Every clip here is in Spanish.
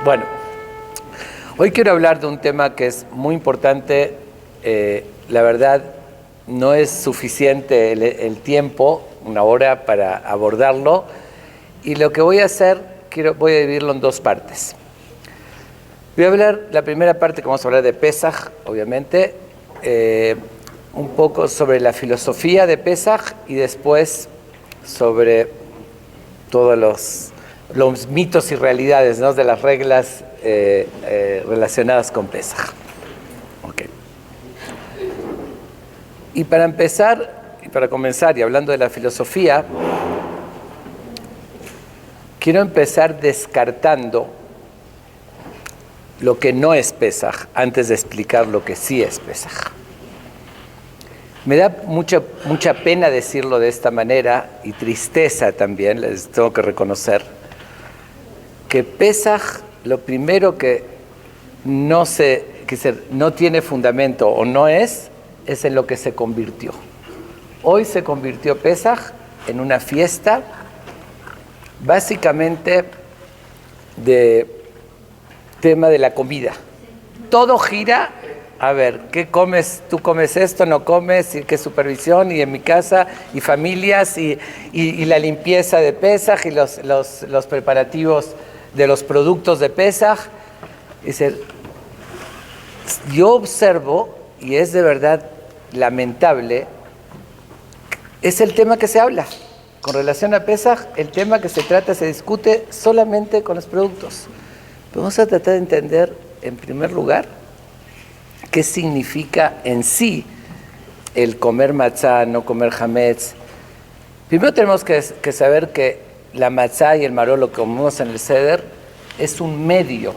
Bueno, hoy quiero hablar de un tema que es muy importante. La verdad, no es suficiente el tiempo, una hora, para abordarlo. Y lo que voy a hacer, voy a dividirlo en dos partes. Voy a hablar, la primera parte que vamos a hablar de Pesaj, obviamente, un poco sobre la filosofía de Pesaj y después sobre todos los mitos y realidades, ¿no?, de las reglas relacionadas con Pesaj. Okay. Y para empezar, y para comenzar, y hablando de la filosofía, quiero empezar descartando lo que no es Pesaj, antes de explicar lo que sí es Pesaj. Me da mucha pena decirlo de esta manera, y tristeza también, les tengo que reconocer, que Pesaj, lo primero que no tiene fundamento o no es en lo que se convirtió. Hoy se convirtió Pesaj en una fiesta básicamente de tema de la comida. Todo gira, a ver, ¿qué comes? ¿Tú comes esto? ¿No comes? ¿Y qué supervisión? Y en mi casa, y familias, y la limpieza de Pesaj, y los preparativos de los productos de Pesaj. Dice, yo observo, y es de verdad lamentable, es el tema que se habla. Con relación a Pesaj, el tema que se trata, se discute solamente con los productos. Pero vamos a tratar de entender, en primer lugar, qué significa en sí el comer matzá, no comer hametz. Primero tenemos que saber que la matzá y el maror, lo que comemos en el seder, es un medio,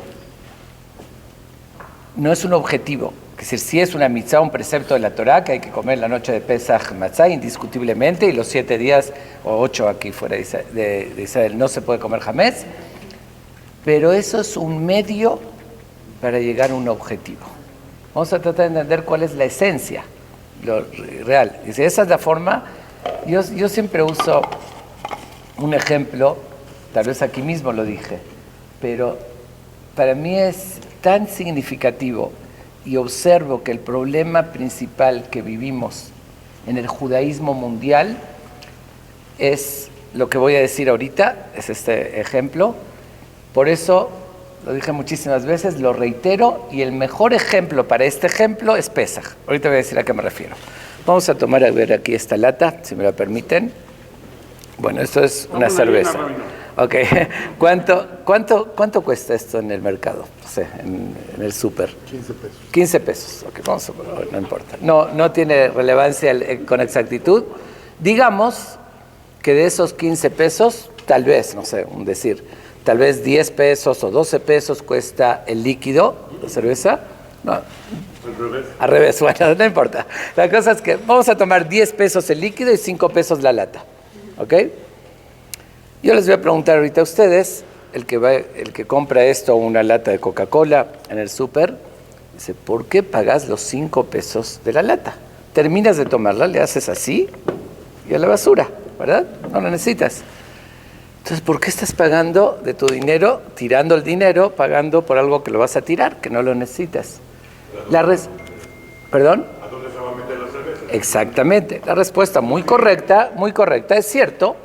no es un objetivo. Es decir, sí es una mitzvah, un precepto de la Torá, que hay que comer la noche de Pesaj matzá, indiscutiblemente, y los 7 días, o 8 aquí fuera de Israel, no se puede comer hametz, pero eso es un medio para llegar a un objetivo. Vamos a tratar de entender cuál es la esencia, lo real. Y si esa es la forma, yo siempre uso un ejemplo, tal vez aquí mismo lo dije, pero para mí es tan significativo y observo que el problema principal que vivimos en el judaísmo mundial es lo que voy a decir ahorita, es este ejemplo. Por eso, lo dije muchísimas veces, lo reitero, y el mejor ejemplo para este ejemplo es Pesaj. Ahorita voy a decir a qué me refiero. Vamos a tomar, a ver aquí esta lata, si me la permiten. Bueno, esto es una cerveza. Ok, ¿Cuánto cuesta esto en el mercado? No sé, en el súper. 15 pesos. 15 pesos, ok, vamos a ver, no importa. No tiene relevancia con exactitud. Digamos que de esos 15 pesos, tal vez, no sé, un decir, tal vez 10 pesos o 12 pesos cuesta el líquido, la cerveza. No. Al revés, bueno, no importa. La cosa es que vamos a tomar 10 pesos el líquido y 5 pesos la lata, ¿ok? Yo les voy a preguntar ahorita a ustedes, el que compra esto, una lata de Coca-Cola en el súper, dice, ¿por qué pagas los 5 pesos de la lata? Terminas de tomarla, le haces así y a la basura, ¿verdad? No la necesitas. Entonces, ¿por qué estás pagando de tu dinero, tirando el dinero, pagando por algo que lo vas a tirar, que no lo necesitas? ¿Perdón? ¿A dónde se va a meter la cerveza? Exactamente. La respuesta muy correcta, es cierto.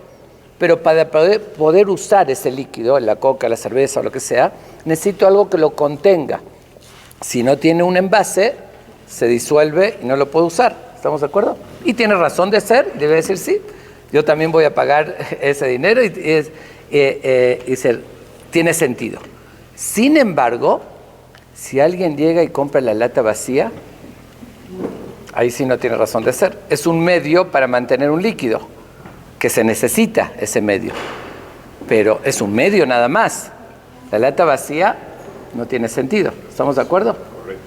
Pero para poder usar ese líquido, la coca, la cerveza o lo que sea, necesito algo que lo contenga. Si no tiene un envase, se disuelve y no lo puedo usar. ¿Estamos de acuerdo? Y tiene razón de ser, debe decir sí. Yo también voy a pagar ese dinero y tiene sentido. Sin embargo, si alguien llega y compra la lata vacía, ahí sí no tiene razón de ser. Es un medio para mantener un líquido, que se necesita ese medio, pero es un medio nada más. La lata vacía no tiene sentido. ¿Estamos de acuerdo? Correcto.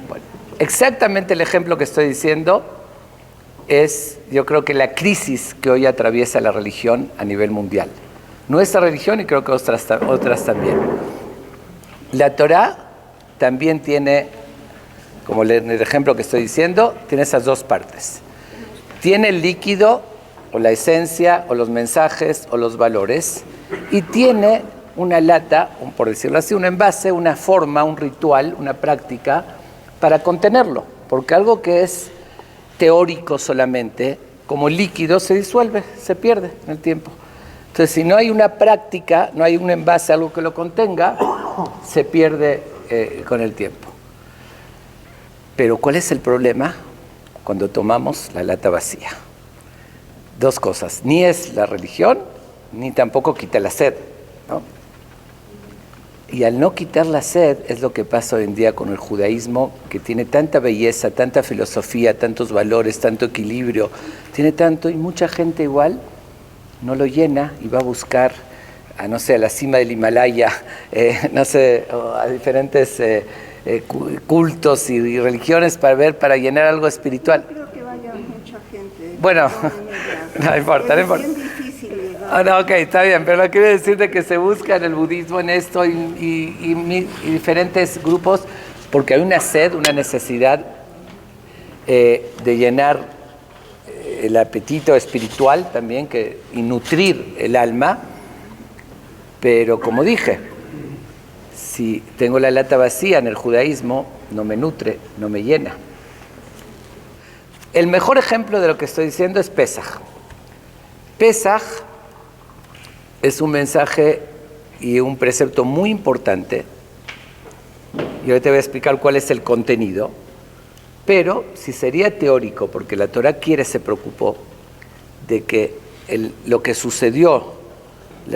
Bueno, exactamente el ejemplo que estoy diciendo es, yo creo que la crisis que hoy atraviesa la religión a nivel mundial. Nuestra religión y creo que otras también. La Torá también tiene, como en el ejemplo que estoy diciendo, tiene esas dos partes. Tiene el líquido, o la esencia, o los mensajes, o los valores, y tiene una lata, por decirlo así, un envase, una forma, un ritual, una práctica para contenerlo, porque algo que es teórico solamente, como líquido, se disuelve, se pierde en el tiempo. Entonces, si no hay una práctica, no hay un envase, algo que lo contenga, se pierde con el tiempo. Pero ¿cuál es el problema cuando tomamos la lata vacía? Dos cosas, ni es la religión, ni tampoco quita la sed, ¿no? Y al no quitar la sed es lo que pasa hoy en día con el judaísmo, que tiene tanta belleza, tanta filosofía, tantos valores, tanto equilibrio, tiene tanto, y mucha gente igual no lo llena y va a buscar, a no sé, a la cima del Himalaya, no sé, a diferentes cultos y religiones para llenar algo espiritual. Yo creo que vaya mucha gente. Bueno, no importa, no importa. No, ok, está bien, pero lo quiero decir de que se busca en el budismo en esto y diferentes grupos, porque hay una sed, una necesidad de llenar el apetito espiritual también y nutrir el alma, pero como dije, si tengo la lata vacía en el judaísmo, no me nutre, no me llena. El mejor ejemplo de lo que estoy diciendo es Pesaj. Pesaj es un mensaje y un precepto muy importante, y ahora te voy a explicar cuál es el contenido, pero si sería teórico, porque la Torah se preocupó de que lo que sucedió,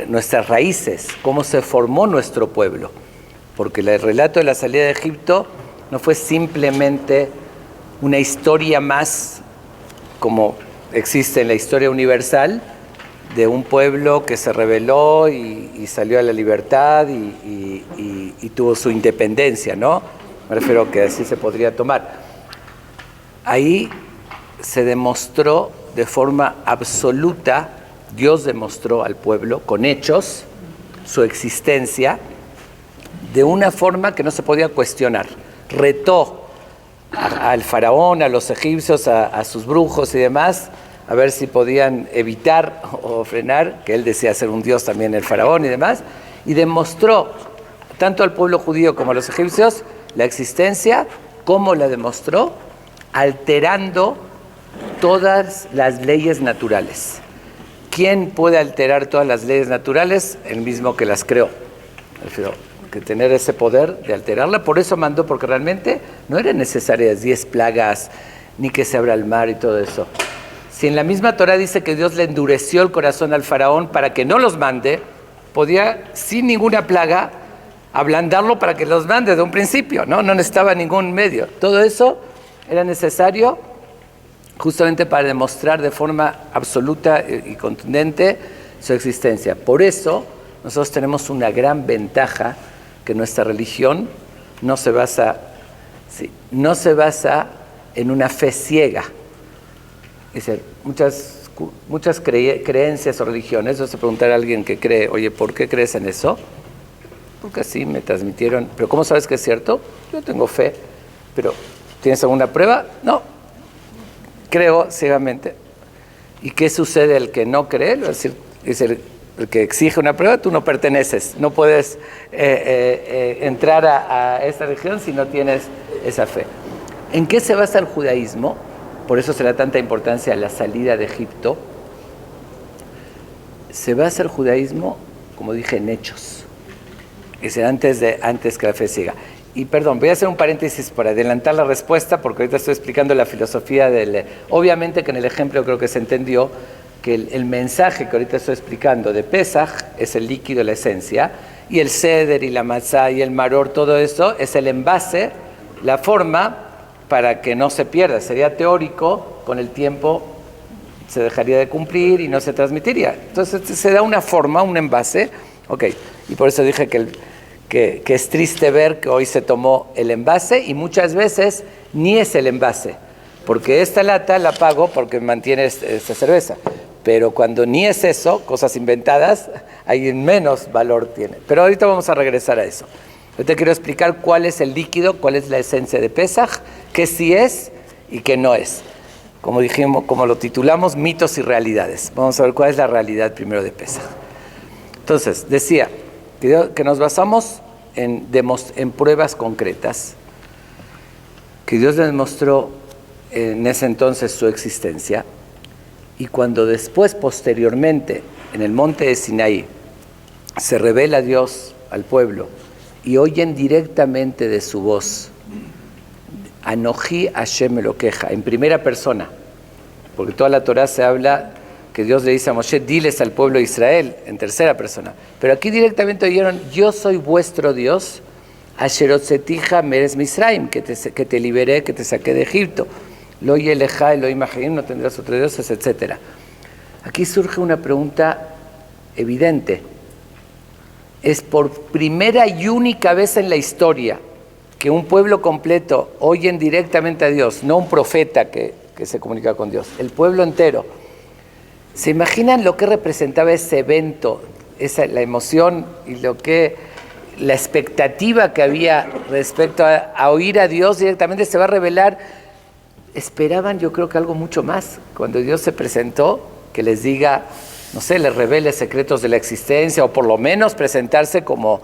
nuestras raíces, cómo se formó nuestro pueblo, porque el relato de la salida de Egipto no fue simplemente una historia más como existe en la historia universal, de un pueblo que se rebeló y salió a la libertad y tuvo su independencia, ¿no? Me refiero a que así se podría tomar. Ahí se demostró de forma absoluta, Dios demostró al pueblo con hechos su existencia de una forma que no se podía cuestionar. Retó al faraón, a los egipcios, a sus brujos y demás, a ver si podían evitar o frenar, que él decía ser un dios también, el faraón y demás, y demostró tanto al pueblo judío como a los egipcios la existencia, como la demostró, alterando todas las leyes naturales. ¿Quién puede alterar todas las leyes naturales? El mismo que las creó. Prefiero que tener ese poder de alterarla, por eso mandó, porque realmente no eran necesarias 10 plagas, ni que se abra el mar y todo eso. Si en la misma Torah dice que Dios le endureció el corazón al faraón para que no los mande, podía, sin ninguna plaga, ablandarlo para que los mande de un principio, ¿no? No necesitaba ningún medio. Todo eso era necesario justamente para demostrar de forma absoluta y contundente su existencia. Por eso nosotros tenemos una gran ventaja, que nuestra religión no se basa en una fe ciega. Es decir, muchas creencias o religiones, o se preguntar a alguien que cree, oye, ¿por qué crees en eso? Porque así me transmitieron. ¿Pero cómo sabes que es cierto? Yo tengo fe. ¿Pero tienes alguna prueba? No. Creo ciegamente. ¿Y qué sucede el que no cree? Es el que exige una prueba, tú no perteneces. No puedes entrar a esta religión si no tienes esa fe. ¿En qué se basa el judaísmo? Por eso se da tanta importancia a la salida de Egipto. Se basa el judaísmo, como dije, en hechos. Es antes que la fe ciega. Y perdón, voy a hacer un paréntesis para adelantar la respuesta, porque ahorita estoy explicando la filosofía del... Obviamente que en el ejemplo creo que se entendió que el mensaje que ahorita estoy explicando de Pesaj es el líquido, la esencia, y el ceder y la matzá y el maror, todo eso es el envase, la forma para que no se pierda. Sería teórico, con el tiempo se dejaría de cumplir y no se transmitiría. Entonces se da una forma, un envase, ok, y por eso dije que es triste ver que hoy se tomó el envase y muchas veces ni es el envase, porque esta lata la pago porque mantiene esta cerveza, pero cuando ni es eso, cosas inventadas, ahí menos valor tiene. Pero ahorita vamos a regresar a eso. Yo te quiero explicar cuál es el líquido, cuál es la esencia de Pesaj, qué sí es y qué no es. Como dijimos, como lo titulamos, mitos y realidades. Vamos a ver cuál es la realidad primero de Pesaj. Entonces, decía, que nos basamos en pruebas concretas, que Dios le demostró en ese entonces su existencia, y cuando después, posteriormente, en el monte de Sinaí, se revela Dios al pueblo y oyen directamente de su voz, Anoji Hashem Elokeja, en primera persona, porque toda la Torá se habla que Dios le dice a Moshe, diles al pueblo de Israel, en tercera persona. Pero aquí directamente oyeron, yo soy vuestro Dios, Asherotzeticha Meres Misraim, que te liberé, que te saqué de Egipto. Lo Yeleja, lo Imagim, no tendrás otros dioses, etc. Aquí surge una pregunta evidente. Es por primera y única vez en la historia que un pueblo completo oyen directamente a Dios, no un profeta que se comunica con Dios, el pueblo entero. ¿Se imaginan lo que representaba ese evento, la emoción y la expectativa que había respecto a oír a Dios directamente? Se va a revelar. Esperaban, yo creo que algo mucho más. Cuando Dios se presentó, que les diga, no sé, les revele secretos de la existencia, o por lo menos presentarse como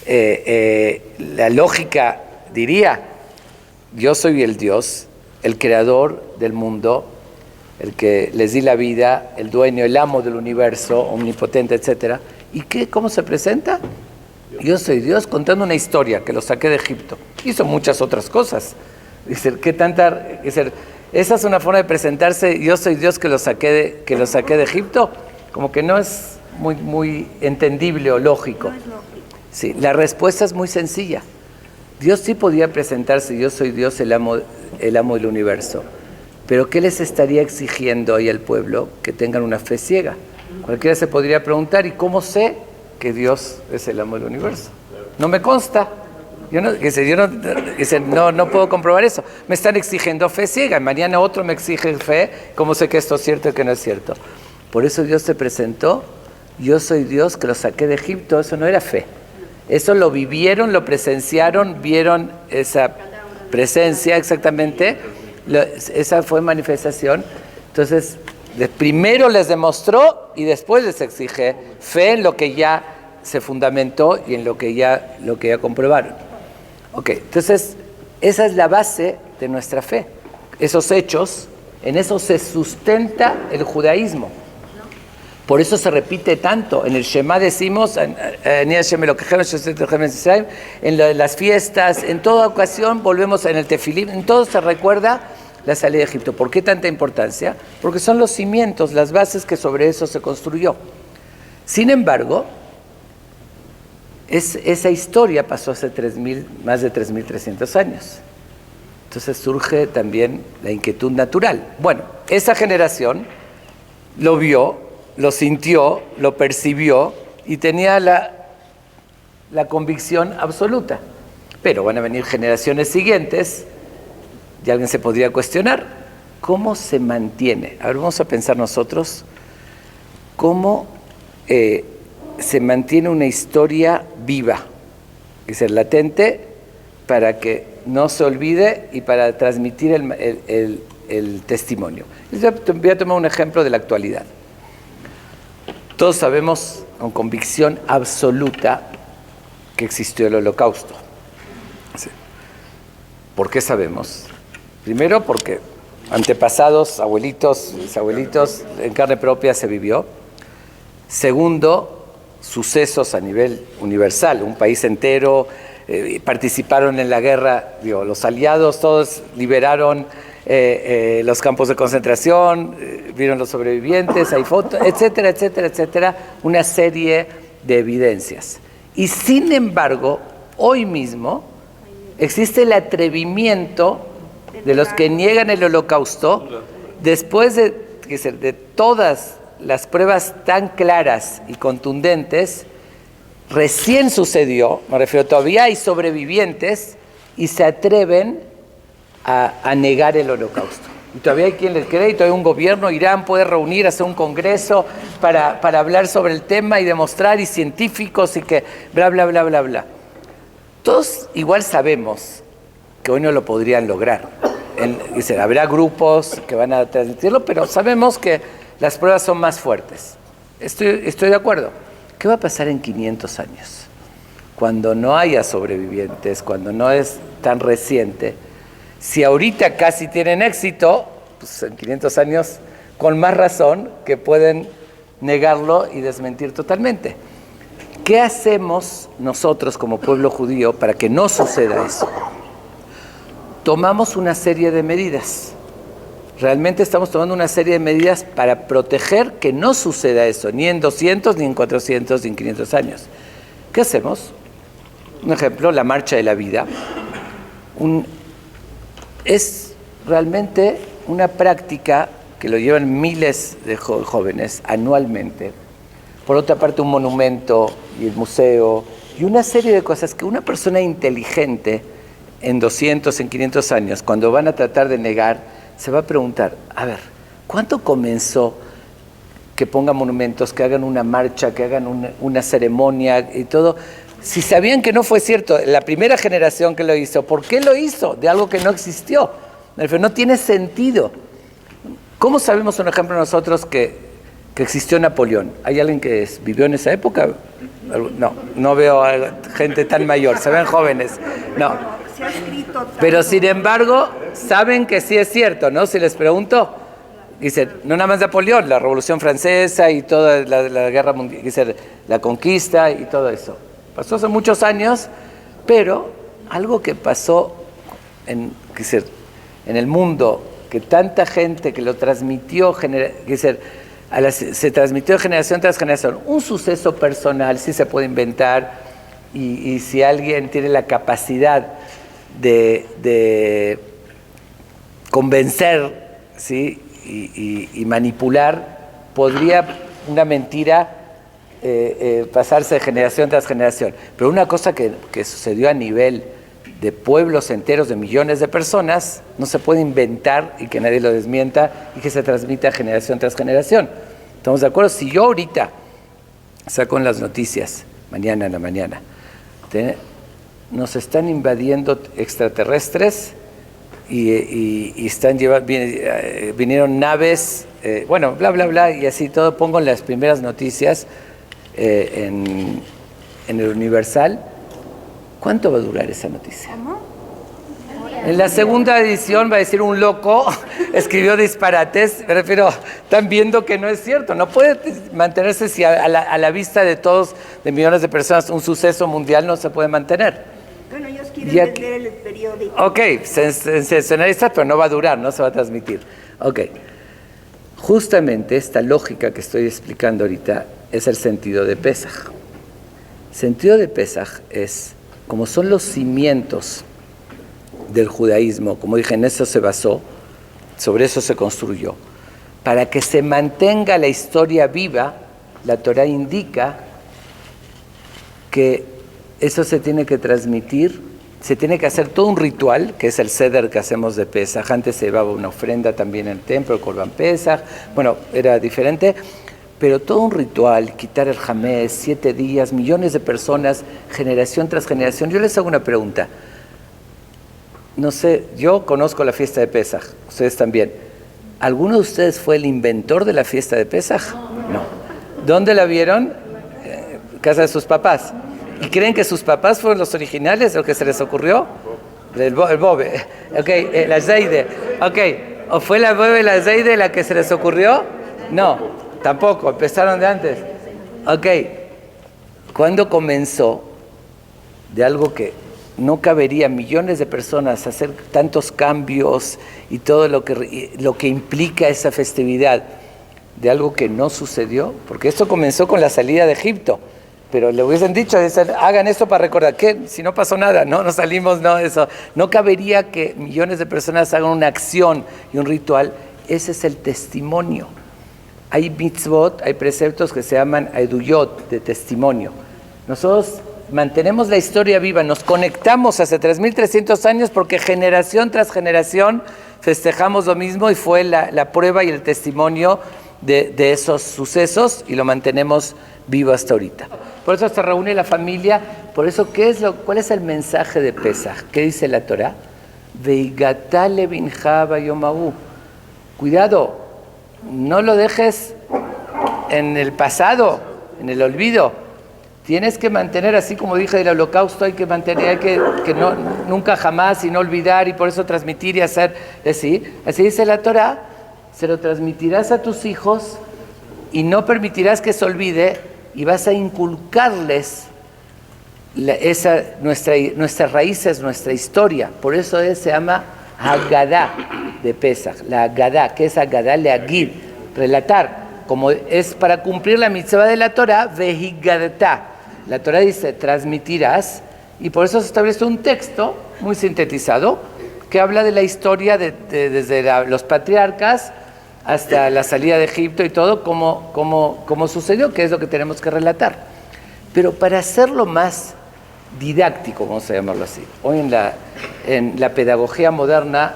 la lógica diría, yo soy el Dios, el creador del mundo, el que les di la vida, el dueño, el amo del universo, omnipotente, etc. ¿Y cómo se presenta? Yo soy Dios contando una historia que lo saqué de Egipto. Hizo muchas otras cosas. Dice, esa es una forma de presentarse, yo soy Dios que lo saqué de Egipto, como que no es muy entendible o lógico. No es lógico. Sí, la respuesta es muy sencilla. Dios sí podía presentarse, yo soy Dios, el amo del universo. Pero ¿qué les estaría exigiendo ahí al pueblo? Que tengan una fe ciega. Cualquiera se podría preguntar, ¿y cómo sé que Dios es el amo del universo? No me consta. Yo no puedo comprobar eso. Me están exigiendo fe ciega. Mañana otro me exige fe. ¿Cómo sé que esto es cierto y que no es cierto? Por eso Dios se presentó. Yo soy Dios que lo saqué de Egipto. Eso no era fe. Eso lo vivieron, lo presenciaron, vieron esa presencia exactamente. Esa fue manifestación. Entonces, primero les demostró y después les exige fe en lo que ya se fundamentó y en lo que ya comprobaron. Ok, entonces esa es la base de nuestra fe. Esos hechos, en eso se sustenta el judaísmo. Por eso se repite tanto. En el Shema decimos, en las fiestas, en toda ocasión volvemos en el Tefilín, en todo se recuerda la salida de Egipto. ¿Por qué tanta importancia? Porque son los cimientos, las bases que sobre eso se construyó. Sin embargo, esa historia pasó hace más de 3.300 años. Entonces surge también la inquietud natural. Bueno, esa generación lo vio, lo sintió, lo percibió y tenía la convicción absoluta. Pero van a venir generaciones siguientes y alguien se podría cuestionar, ¿cómo se mantiene? A ver, vamos a pensar nosotros, ¿cómo se mantiene una historia viva? Es decir, latente, para que no se olvide y para transmitir el testimonio. Voy a tomar un ejemplo de la actualidad. Todos sabemos con convicción absoluta que existió el Holocausto. ¿Por qué sabemos? Primero porque antepasados, abuelitos, bisabuelitos, en carne propia se vivió. Segundo, sucesos a nivel universal, un país entero participaron en la guerra, los aliados todos liberaron los campos de concentración, vieron los sobrevivientes, hay fotos, etcétera, etcétera, etcétera, una serie de evidencias. Y sin embargo, hoy mismo existe el atrevimiento de los que niegan el Holocausto, después de todas las pruebas tan claras y contundentes, recién sucedió, me refiero, todavía hay sobrevivientes y se atreven a negar el Holocausto. Y todavía hay quien les cree, y todavía un gobierno, Irán, puede reunir, hacer un congreso para hablar sobre el tema y demostrar, y científicos, y que bla, bla, bla, bla, bla. Todos igual sabemos que hoy no lo podrían lograr. Habrá grupos que van a transmitirlo, pero sabemos que las pruebas son más fuertes. Estoy de acuerdo. ¿qué va a pasar en 500 años? Cuando no haya sobrevivientes, cuando no es tan reciente. Si ahorita casi tienen éxito, pues en 500 años, con más razón que pueden negarlo y desmentir totalmente. ¿Qué hacemos nosotros como pueblo judío para que no suceda eso? Tomamos una serie de medidas. Realmente estamos tomando una serie de medidas para proteger que no suceda eso, ni en 200, ni en 400, ni en 500 años. ¿Qué hacemos? Un ejemplo, la Marcha de la Vida. Es realmente una práctica que lo llevan miles de jóvenes anualmente. Por otra parte, un monumento y el museo y una serie de cosas que una persona inteligente en 200, en 500 años, cuando van a tratar de negar, se va a preguntar, a ver, ¿cuánto comenzó que pongan monumentos, que hagan una marcha, que hagan una ceremonia y todo? Si sabían que no fue cierto, la primera generación que lo hizo, ¿por qué lo hizo? De algo que no existió. No tiene sentido. ¿Cómo sabemos, un ejemplo, nosotros que existió Napoleón? ¿Hay alguien que vivió en esa época? No veo a gente tan mayor, se ven jóvenes. No. Pero sin embargo, saben que sí es cierto, ¿no? Si les pregunto, dice, no nada más Napoleón, la Revolución Francesa y toda la Guerra Mundial, dice, la conquista y todo eso. Pasó hace muchos años, pero algo que pasó en el mundo, que tanta gente que lo transmitió, se transmitió de generación tras generación, un suceso personal sí se puede inventar, y si alguien tiene la capacidad de convencer, ¿sí? y manipular, podría una mentira pasarse de generación tras generación. Pero una cosa que sucedió a nivel de pueblos enteros, de millones de personas, no se puede inventar y que nadie lo desmienta y que se transmita generación tras generación. ¿Estamos de acuerdo? Si yo ahorita saco en las noticias, mañana en la mañana, nos están invadiendo extraterrestres y están vinieron naves, bueno, bla, bla, bla, y así todo, pongo en las primeras noticias en el Universal, ¿cuánto va a durar esa noticia? En la segunda edición va a decir un loco, escribió disparates, me refiero, están viendo que no es cierto, no puede mantenerse si a la vista de todos, de millones de personas, un suceso mundial no se puede mantener. Bueno, ellos quieren vender el periódico. Ok, sensacionalista, pero no va a durar, no se va a transmitir. Ok, justamente esta lógica que estoy explicando ahorita es el sentido de Pesaj. El sentido de Pesaj es, como son los cimientos del judaísmo, como dije, en eso se basó, sobre eso se construyó. Para que se mantenga la historia viva, la Torá indica que eso se tiene que transmitir, se tiene que hacer todo un ritual, que es el Seder que hacemos de Pesaj. Antes se llevaba una ofrenda también en el templo, el Corban Pesaj, bueno, era diferente, pero todo un ritual, quitar el jamés, 7 días, millones de personas, generación tras generación. Yo les hago una pregunta. No sé, yo conozco la fiesta de Pesaj, ustedes también. ¿Alguno de ustedes fue el inventor de la fiesta de Pesaj? No. ¿Dónde la vieron? Casa de sus papás. ¿Y creen que sus papás fueron los originales, lo que se les ocurrió? El Bobe. Ok, la Zeide. Ok, ¿o fue la Bobe y la Zeide la que se les ocurrió? No, tampoco, empezaron de antes. Ok, ¿cuándo comenzó de algo que no cabería millones de personas hacer tantos cambios y todo lo que implica esa festividad, de algo que no sucedió? Porque esto comenzó con la salida de Egipto, pero le hubiesen dicho, hagan esto para recordar, que si no pasó nada, no salimos, no, eso. No cabería que millones de personas hagan una acción y un ritual. Ese es el testimonio. Hay mitzvot, hay preceptos que se llaman eduyot, de testimonio. Nosotros mantenemos la historia viva, nos conectamos hace 3.300 años porque generación tras generación festejamos lo mismo y fue la prueba y el testimonio de esos sucesos y lo mantenemos vivo hasta ahorita. Por eso se reúne la familia. Por eso, ¿cuál es el mensaje de Pesaj? ¿Qué dice la Torá? Veigatale binja bayomahu. Cuidado, no lo dejes en el pasado, en el olvido. Tienes que mantener, así como dije del holocausto, hay que mantener, hay que no, nunca jamás y no olvidar, y por eso transmitir y hacer así. Así dice la Torá, se lo transmitirás a tus hijos y no permitirás que se olvide, y vas a inculcarles nuestras raíces, nuestra historia. Por eso se llama Haggadah de Pesach. La Haggadah, que es Haggadah leagid, relatar, como es para cumplir la mitzvah de la Torah, vehigadta. La Torah dice, transmitirás, y por eso se establece un texto muy sintetizado que habla de la historia desde los patriarcas hasta la salida de Egipto y todo, cómo sucedió, que es lo que tenemos que relatar. Pero para hacerlo más didáctico, vamos a llamarlo así, hoy en la pedagogía moderna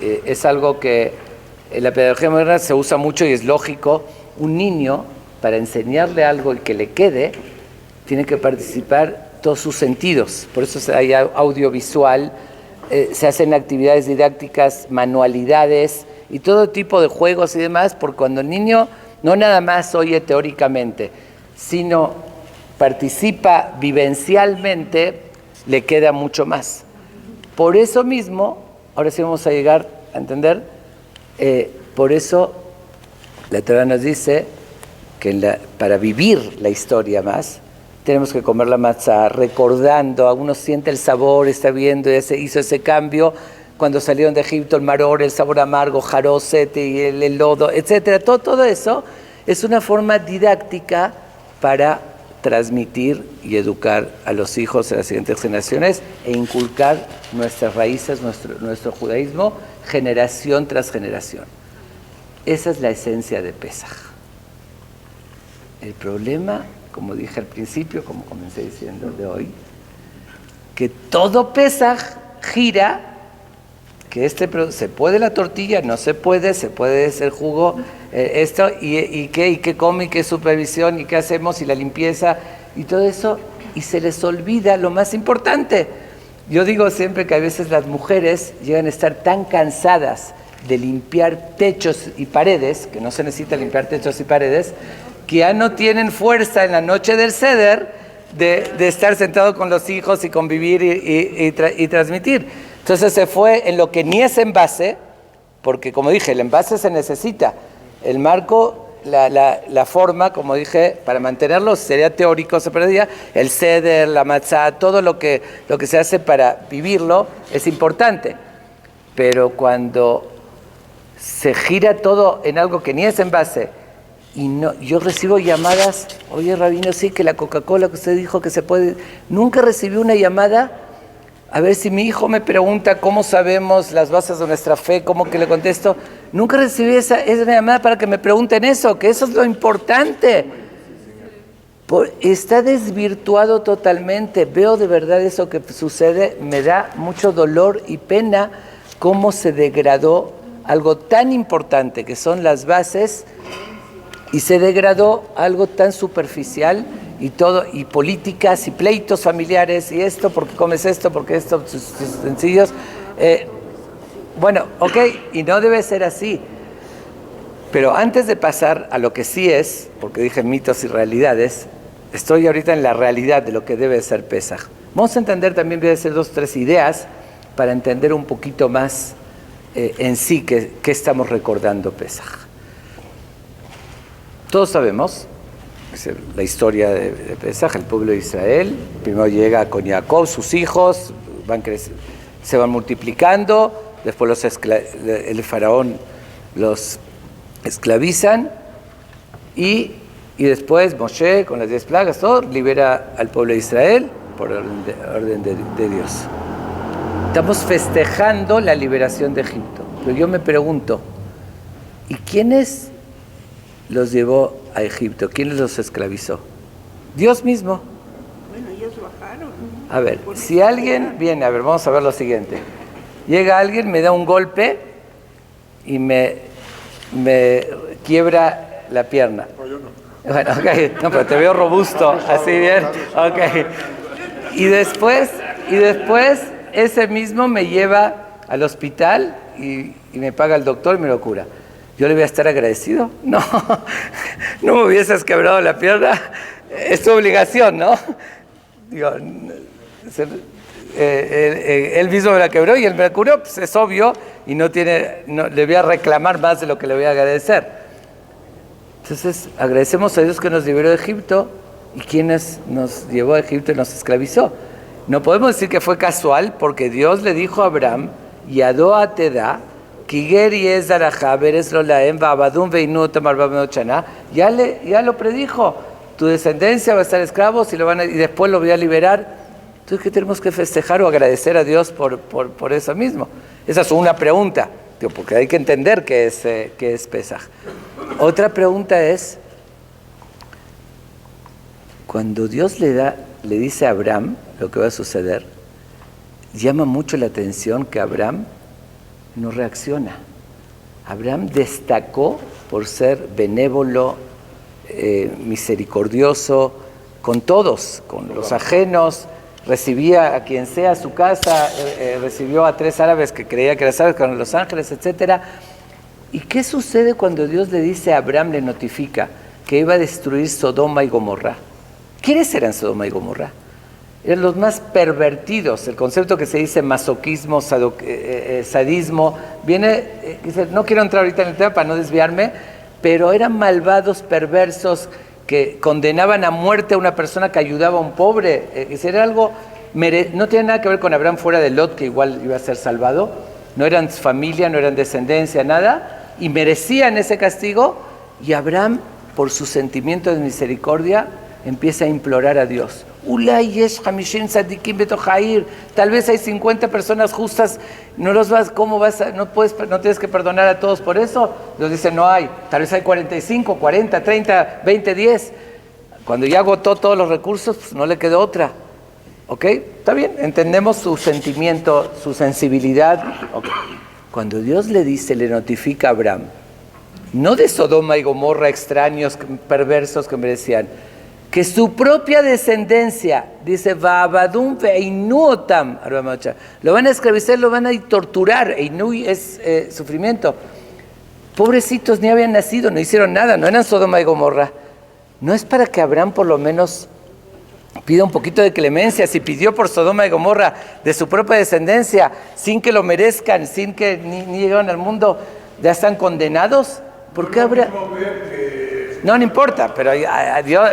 es algo que en la pedagogía moderna se usa mucho y es lógico. Un niño, para enseñarle algo y que le quede, tiene que participar todos sus sentidos. Por eso hay audiovisual, se hacen actividades didácticas, manualidades y todo tipo de juegos y demás, porque cuando el niño no nada más oye teóricamente, sino participa vivencialmente, le queda mucho más. Por eso mismo, ahora sí vamos a llegar a entender, por eso la Torá nos dice que para vivir la historia más, tenemos que comer la matzá, recordando, uno siente el sabor, está viendo, ya se hizo ese cambio, cuando salieron de Egipto, el maror, el sabor amargo, jarosete y el lodo, etcétera. Todo eso es una forma didáctica para transmitir y educar a los hijos de las siguientes generaciones e inculcar nuestras raíces, nuestro judaísmo, generación tras generación. Esa es la esencia de Pesaj. El problema, como dije al principio, como comencé diciendo de hoy, que todo Pesaj gira, que se puede la tortilla, no se puede hacer jugo, esto, y qué come, y qué supervisión, y qué hacemos, y la limpieza, y todo eso, y se les olvida lo más importante. Yo digo siempre que a veces las mujeres llegan a estar tan cansadas de limpiar techos y paredes, que no se necesita limpiar techos y paredes, que ya no tienen fuerza en la noche del Seder de estar sentado con los hijos y convivir y transmitir. Entonces se fue en lo que ni es envase, porque como dije, el envase se necesita. El marco, la forma, como dije, para mantenerlo sería teórico, se perdía. El Seder, la matzá, todo lo que se hace para vivirlo es importante. Pero cuando se gira todo en algo que ni es envase, y no, yo recibo llamadas, oye rabino, sí, que la Coca-Cola que usted dijo que se puede, nunca recibí una llamada, a ver si mi hijo me pregunta cómo sabemos las bases de nuestra fe, cómo que le contesto, nunca recibí esa llamada para que me pregunten eso, que eso es lo importante. Está desvirtuado totalmente, veo de verdad eso que sucede, me da mucho dolor y pena cómo se degradó algo tan importante que son las bases, y se degradó algo tan superficial y todo, y políticas y pleitos familiares y esto, porque comes esto, porque esto, sus sencillos. Bueno, ok, y no debe ser así. Pero antes de pasar a lo que sí es, porque dije mitos y realidades, estoy ahorita en la realidad de lo que debe ser Pesaj. Vamos a entender también, voy a hacer 2 o 3 ideas para entender un poquito más en sí qué estamos recordando Pesaj. Todos sabemos la historia de Pesaj, el pueblo de Israel. Primero llega con Jacob, sus hijos se van multiplicando, después el faraón los esclavizan y después Moshe con las 10 plagas, todo, libera al pueblo de Israel por orden de Dios. Estamos festejando la liberación de Egipto, pero yo me pregunto, ¿y quiénes los llevó a Egipto? ¿Quién los esclavizó? Dios mismo. Bueno, ellos bajaron. A ver, si alguien viene, a ver, vamos a ver lo siguiente. Llega alguien, me da un golpe y me quiebra la pierna. No, yo no. Bueno, ok, no, pero te veo robusto, así bien, ok. Y después ese mismo me lleva al hospital y me paga el doctor y me lo cura. ¿Yo le voy a estar agradecido? No, no me hubieses quebrado la pierna, es su obligación, ¿no? Digo, él mismo me la quebró y él me la curó, pues es obvio, y no le voy a reclamar más de lo que le voy a agradecer. Entonces, agradecemos a Dios que nos liberó de Egipto y quienes nos llevó a Egipto y nos esclavizó. No podemos decir que fue casual, porque Dios le dijo a Abraham, Yadó te da, ya lo predijo, tu descendencia va a estar esclavos y después lo voy a liberar. Entonces, ¿qué tenemos que festejar o agradecer a Dios por eso mismo? Esa es una pregunta, porque hay que entender qué es Pesaj. Otra pregunta es, cuando Dios le dice a Abraham lo que va a suceder, llama mucho la atención que Abraham no reacciona. Abraham destacó por ser benévolo, misericordioso, con todos, con los ajenos, recibía a quien sea a su casa, recibió a 3 árabes que creía que eran árabes, con los ángeles, etc. ¿Y qué sucede cuando Dios le dice a Abraham, le notifica que iba a destruir Sodoma y Gomorra? ¿Quiénes eran Sodoma y Gomorra? Eran los más pervertidos. El concepto que se dice masoquismo, sadismo, viene, no quiero entrar ahorita en el tema para no desviarme, pero eran malvados, perversos, que condenaban a muerte a una persona que ayudaba a un pobre. Era algo, no tiene nada que ver con Abraham fuera de Lot, que igual iba a ser salvado. No eran familia, no eran descendencia, nada, y merecían ese castigo. Y Abraham, por su sentimiento de misericordia, empieza a implorar a Dios. Tal vez hay 50 personas justas, no tienes que perdonar a todos por eso. Dios dice, no hay. Tal vez hay 45, 40, 30, 20, 10. Cuando ya agotó todos los recursos, pues no le quedó otra. ¿Ok? Está bien, entendemos su sentimiento, su sensibilidad. Okay. Cuando Dios le notifica a Abraham, no de Sodoma y Gomorra, extraños, perversos que merecían, que su propia descendencia, dice, Va'abadum ve'inuotam, lo van a esclavizar, lo van a torturar, Einui es sufrimiento. Pobrecitos, ni habían nacido, no hicieron nada, no eran Sodoma y Gomorra. No es para que Abraham por lo menos pida un poquito de clemencia. Si pidió por Sodoma y Gomorra de su propia descendencia, sin que lo merezcan, sin que ni llegaron al mundo, ya están condenados. ¿Por qué Abraham? No importa, pero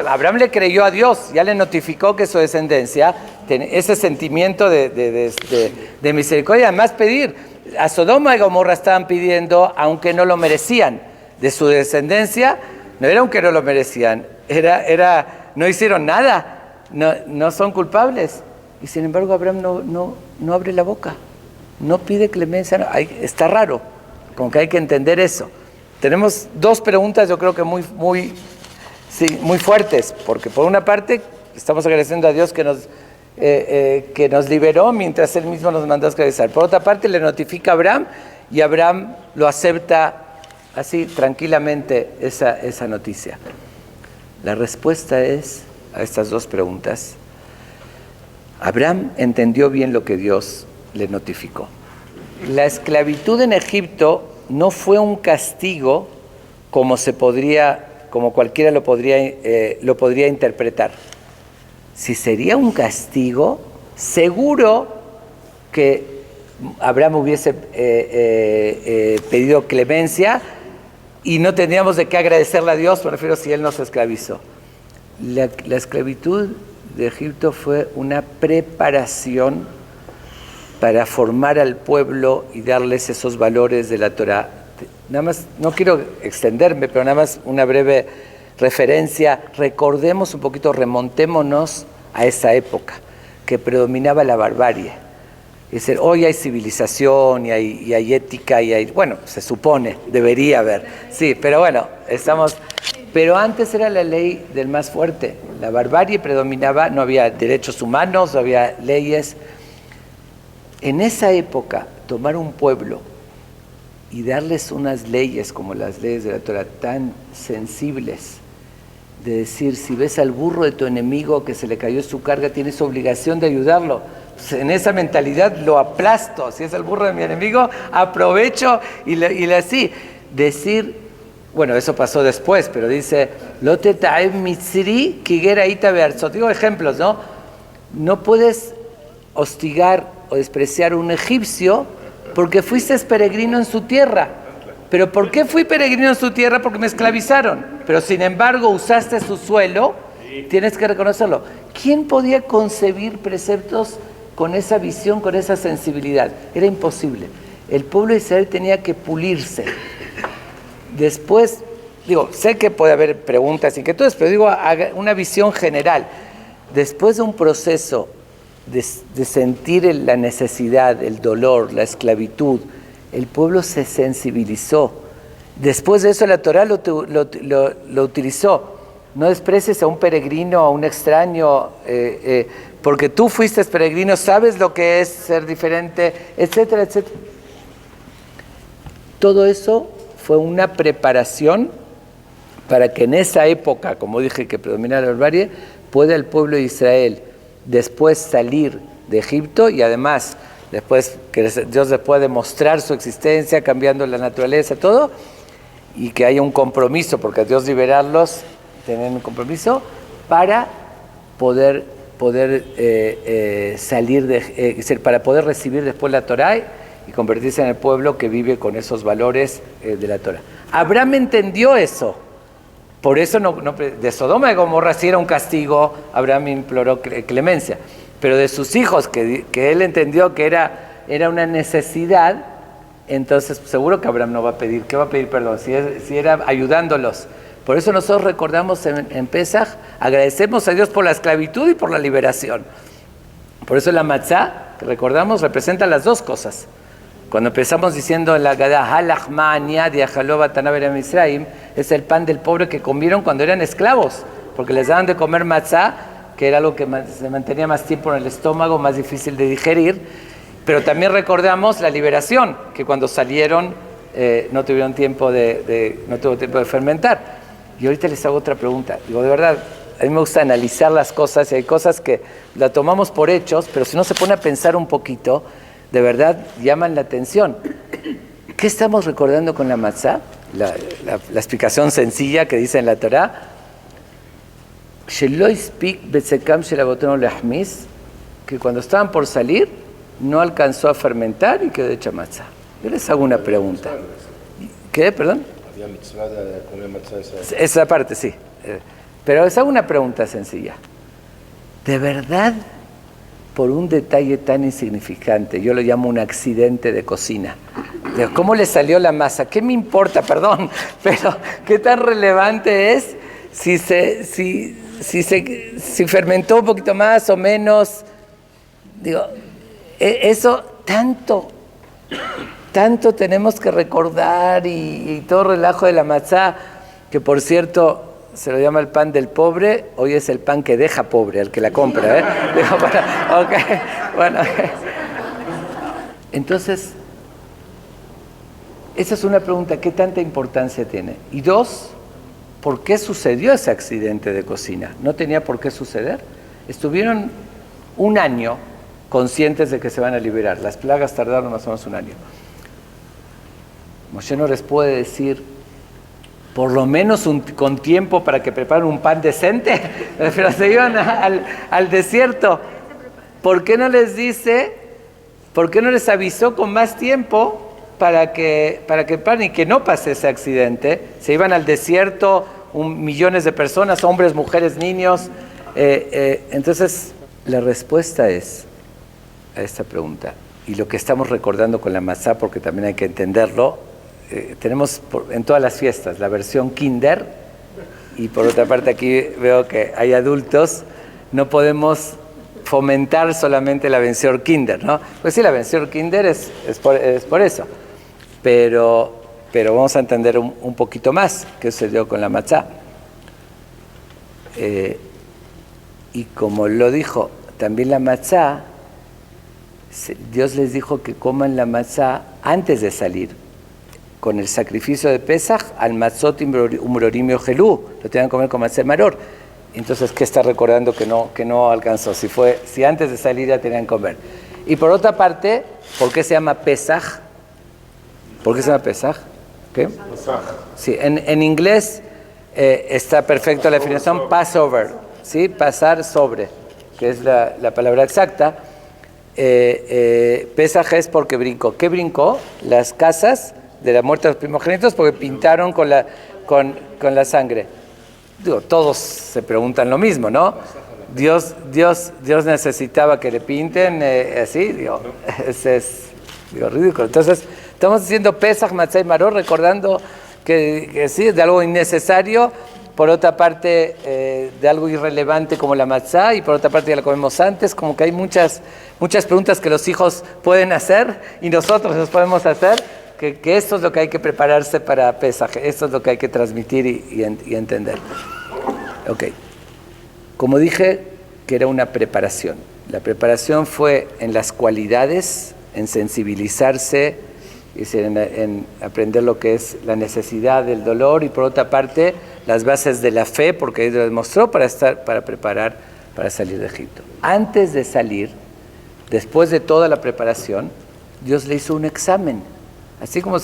Abraham le creyó a Dios, ya le notificó que su descendencia tiene ese sentimiento de misericordia. Además, pedir, a Sodoma y Gomorra estaban pidiendo, aunque no lo merecían, de su descendencia, no era aunque no lo merecían, no hicieron nada, no son culpables. Y sin embargo, Abraham no abre la boca, no pide clemencia, está raro, como que hay que entender eso. Tenemos 2 preguntas, yo creo que muy fuertes, porque por una parte estamos agradeciendo a Dios que nos liberó mientras Él mismo nos mandó a esclavizar. Por otra parte le notifica a Abraham y Abraham lo acepta así tranquilamente esa noticia. La respuesta es a estas 2 preguntas. Abraham entendió bien lo que Dios le notificó. La esclavitud en Egipto no fue un castigo como cualquiera lo podría interpretar. Si sería un castigo, seguro que Abraham hubiese pedido clemencia y no tendríamos de qué agradecerle a Dios, me refiero si Él nos esclavizó. La esclavitud de Egipto fue una preparación para formar al pueblo y darles esos valores de la Torá. Nada más, no quiero extenderme, pero nada más una breve referencia. Recordemos un poquito, remontémonos a esa época que predominaba la barbarie. Es decir, hoy hay civilización y hay ética bueno, se supone, debería haber. Sí, pero bueno, pero antes era la ley del más fuerte. La barbarie predominaba, no había derechos humanos, no había leyes. En esa época, tomar un pueblo y darles unas leyes como las leyes de la Torah tan sensibles, de decir, si ves al burro de tu enemigo que se le cayó su carga, tienes obligación de ayudarlo. Pues en esa mentalidad lo aplasto. Si es el burro de mi enemigo, aprovecho y así. Decir, Bueno, eso pasó después, pero dice, Lote ta'ev mitzri kigera ita be'arzot. Digo ejemplos, ¿no? No puedes hostigar o despreciar a un egipcio porque fuiste peregrino en su tierra. ¿Pero por qué fui peregrino en su tierra? Porque me esclavizaron. Pero sin embargo usaste su suelo, tienes que reconocerlo. ¿Quién podía concebir preceptos con esa visión, con esa sensibilidad? Era imposible. El pueblo de Israel tenía que pulirse. Después, digo, sé que puede haber preguntas y inquietudes, pero digo, una visión general. Después de un proceso de sentir la necesidad, el dolor, la esclavitud, el pueblo se sensibilizó. Después de eso la Torah lo utilizó. No desprecies a un peregrino, a un extraño, porque tú fuiste peregrino, sabes lo que es ser diferente, etcétera, etcétera. Todo eso fue una preparación para que en esa época, como dije, que predomina la barbarie, pueda el pueblo de Israel después salir de Egipto y además después que Dios les pueda demostrar su existencia, cambiando la naturaleza, todo, y que haya un compromiso, porque a Dios liberarlos, tener un compromiso para poder salir para poder recibir después la Torá y convertirse en el pueblo que vive con esos valores de la Torá. Abraham entendió eso. Por eso de Sodoma y Gomorra sí era un castigo, Abraham imploró clemencia. Pero de sus hijos, que él entendió que era una necesidad, entonces seguro que Abraham no va a pedir. ¿Qué va a pedir perdón? Si era ayudándolos. Por eso nosotros recordamos en Pesaj, agradecemos a Dios por la esclavitud y por la liberación. Por eso la matzá, que recordamos, representa las dos cosas. Cuando empezamos diciendo en la Gadá, Halachma Aniad y Ajaloba Tanaber Misraim, es el pan del pobre que comieron cuando eran esclavos, porque les daban de comer matzá, que era algo que se mantenía más tiempo en el estómago, más difícil de digerir. Pero también recordamos la liberación, que cuando salieron no tuvieron tiempo no tuvo tiempo de fermentar. Y ahorita les hago otra pregunta. Digo, de verdad, a mí me gusta analizar las cosas y hay cosas que la tomamos por hechos, pero si no se pone a pensar un poquito, de verdad llaman la atención. ¿Qué estamos recordando con la matzá? La explicación sencilla que dice en la Torá, que cuando estaban por salir no alcanzó a fermentar y quedó hecha matzá. Yo les hago una pregunta. ¿Qué? ¿Perdón? Había mitzvah de comer matzá esa parte, sí. Pero les hago una pregunta sencilla. ¿De verdad, por un detalle tan insignificante, yo lo llamo un accidente de cocina, cómo le salió la masa? ¿Qué me importa, perdón? Pero ¿qué tan relevante es si fermentó un poquito más o menos? Digo, eso tanto tenemos que recordar y todo relajo de la matzá, que por cierto se lo llama el pan del pobre, hoy es el pan que deja pobre, al que la compra, ¿eh? Digo, bueno. Entonces, esa es una pregunta, ¿qué tanta importancia tiene? Y dos, ¿por qué sucedió ese accidente de cocina? ¿No tenía por qué suceder? Estuvieron un año conscientes de que se van a liberar. Las plagas tardaron más o menos un año. Moshe no les puede decir, por lo menos con tiempo para que preparen un pan decente, pero se iban al desierto. ¿Por qué no les dice, por qué no les avisó con más tiempo para que preparen y que no pase ese accidente? Se iban al desierto millones de personas, hombres, mujeres, niños. Entonces, la respuesta es a esta pregunta, y lo que estamos recordando con la matzá, porque también hay que entenderlo, tenemos en todas las fiestas la versión kinder, y por otra parte aquí veo que hay adultos, no podemos fomentar solamente la versión kinder, ¿no? Pues sí, la versión kinder es por eso, pero vamos a entender un poquito más qué sucedió con la matzá. Y como lo dijo, también la matzá, Dios les dijo que coman la matzá antes de salir. Con el sacrificio de Pesaj, al matzot umrorim yohelú, lo tenían que comer con matzah maror. Entonces, ¿qué está recordando que no alcanzó? Si antes de salir ya tenían que comer. Y por otra parte, ¿por qué se llama Pesaj? ¿Por qué se llama Pesaj? ¿Qué? Pasaj. Sí, en inglés está perfecto la definición Passover, ¿sí? Pasar sobre, que es la palabra exacta. Pesaj es porque brincó. ¿Qué brincó? Las casas de la muerte de los primogénitos porque pintaron con la sangre. Digo, todos se preguntan lo mismo, ¿no? Dios necesitaba que le pinten así, digo, es ridículo. Entonces, estamos haciendo Pesaj, Matzah y Maror, recordando que sí, es de algo innecesario, por otra parte, de algo irrelevante como la matzá, y por otra parte ya la comemos antes, como que hay muchas preguntas que los hijos pueden hacer y nosotros nos podemos hacer, que esto es lo que hay que prepararse para Pesaj, esto es lo que hay que transmitir y entender. Ok. Como dije, que era una preparación. La preparación fue en las cualidades, en sensibilizarse, en aprender lo que es la necesidad del dolor, y por otra parte, las bases de la fe, porque Dios lo demostró para preparar para salir de Egipto. Antes de salir, después de toda la preparación, Dios le hizo un examen. Así como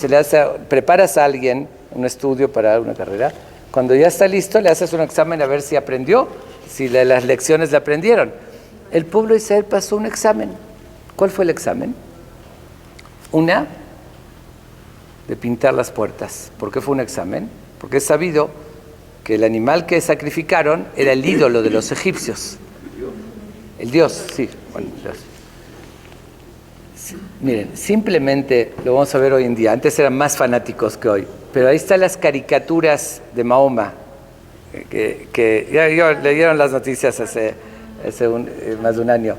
preparas a alguien un estudio para una carrera, cuando ya está listo, le haces un examen a ver si aprendió, si las lecciones le aprendieron. El pueblo de Israel pasó un examen. ¿Cuál fue el examen? Una, de pintar las puertas. ¿Por qué fue un examen? Porque es sabido que el animal que sacrificaron era el ídolo de los egipcios. El Dios, sí, bueno, Dios. Miren, simplemente lo vamos a ver hoy en día. Antes eran más fanáticos que hoy, pero ahí están las caricaturas de Mahoma, que ya leyeron las noticias hace más de un año,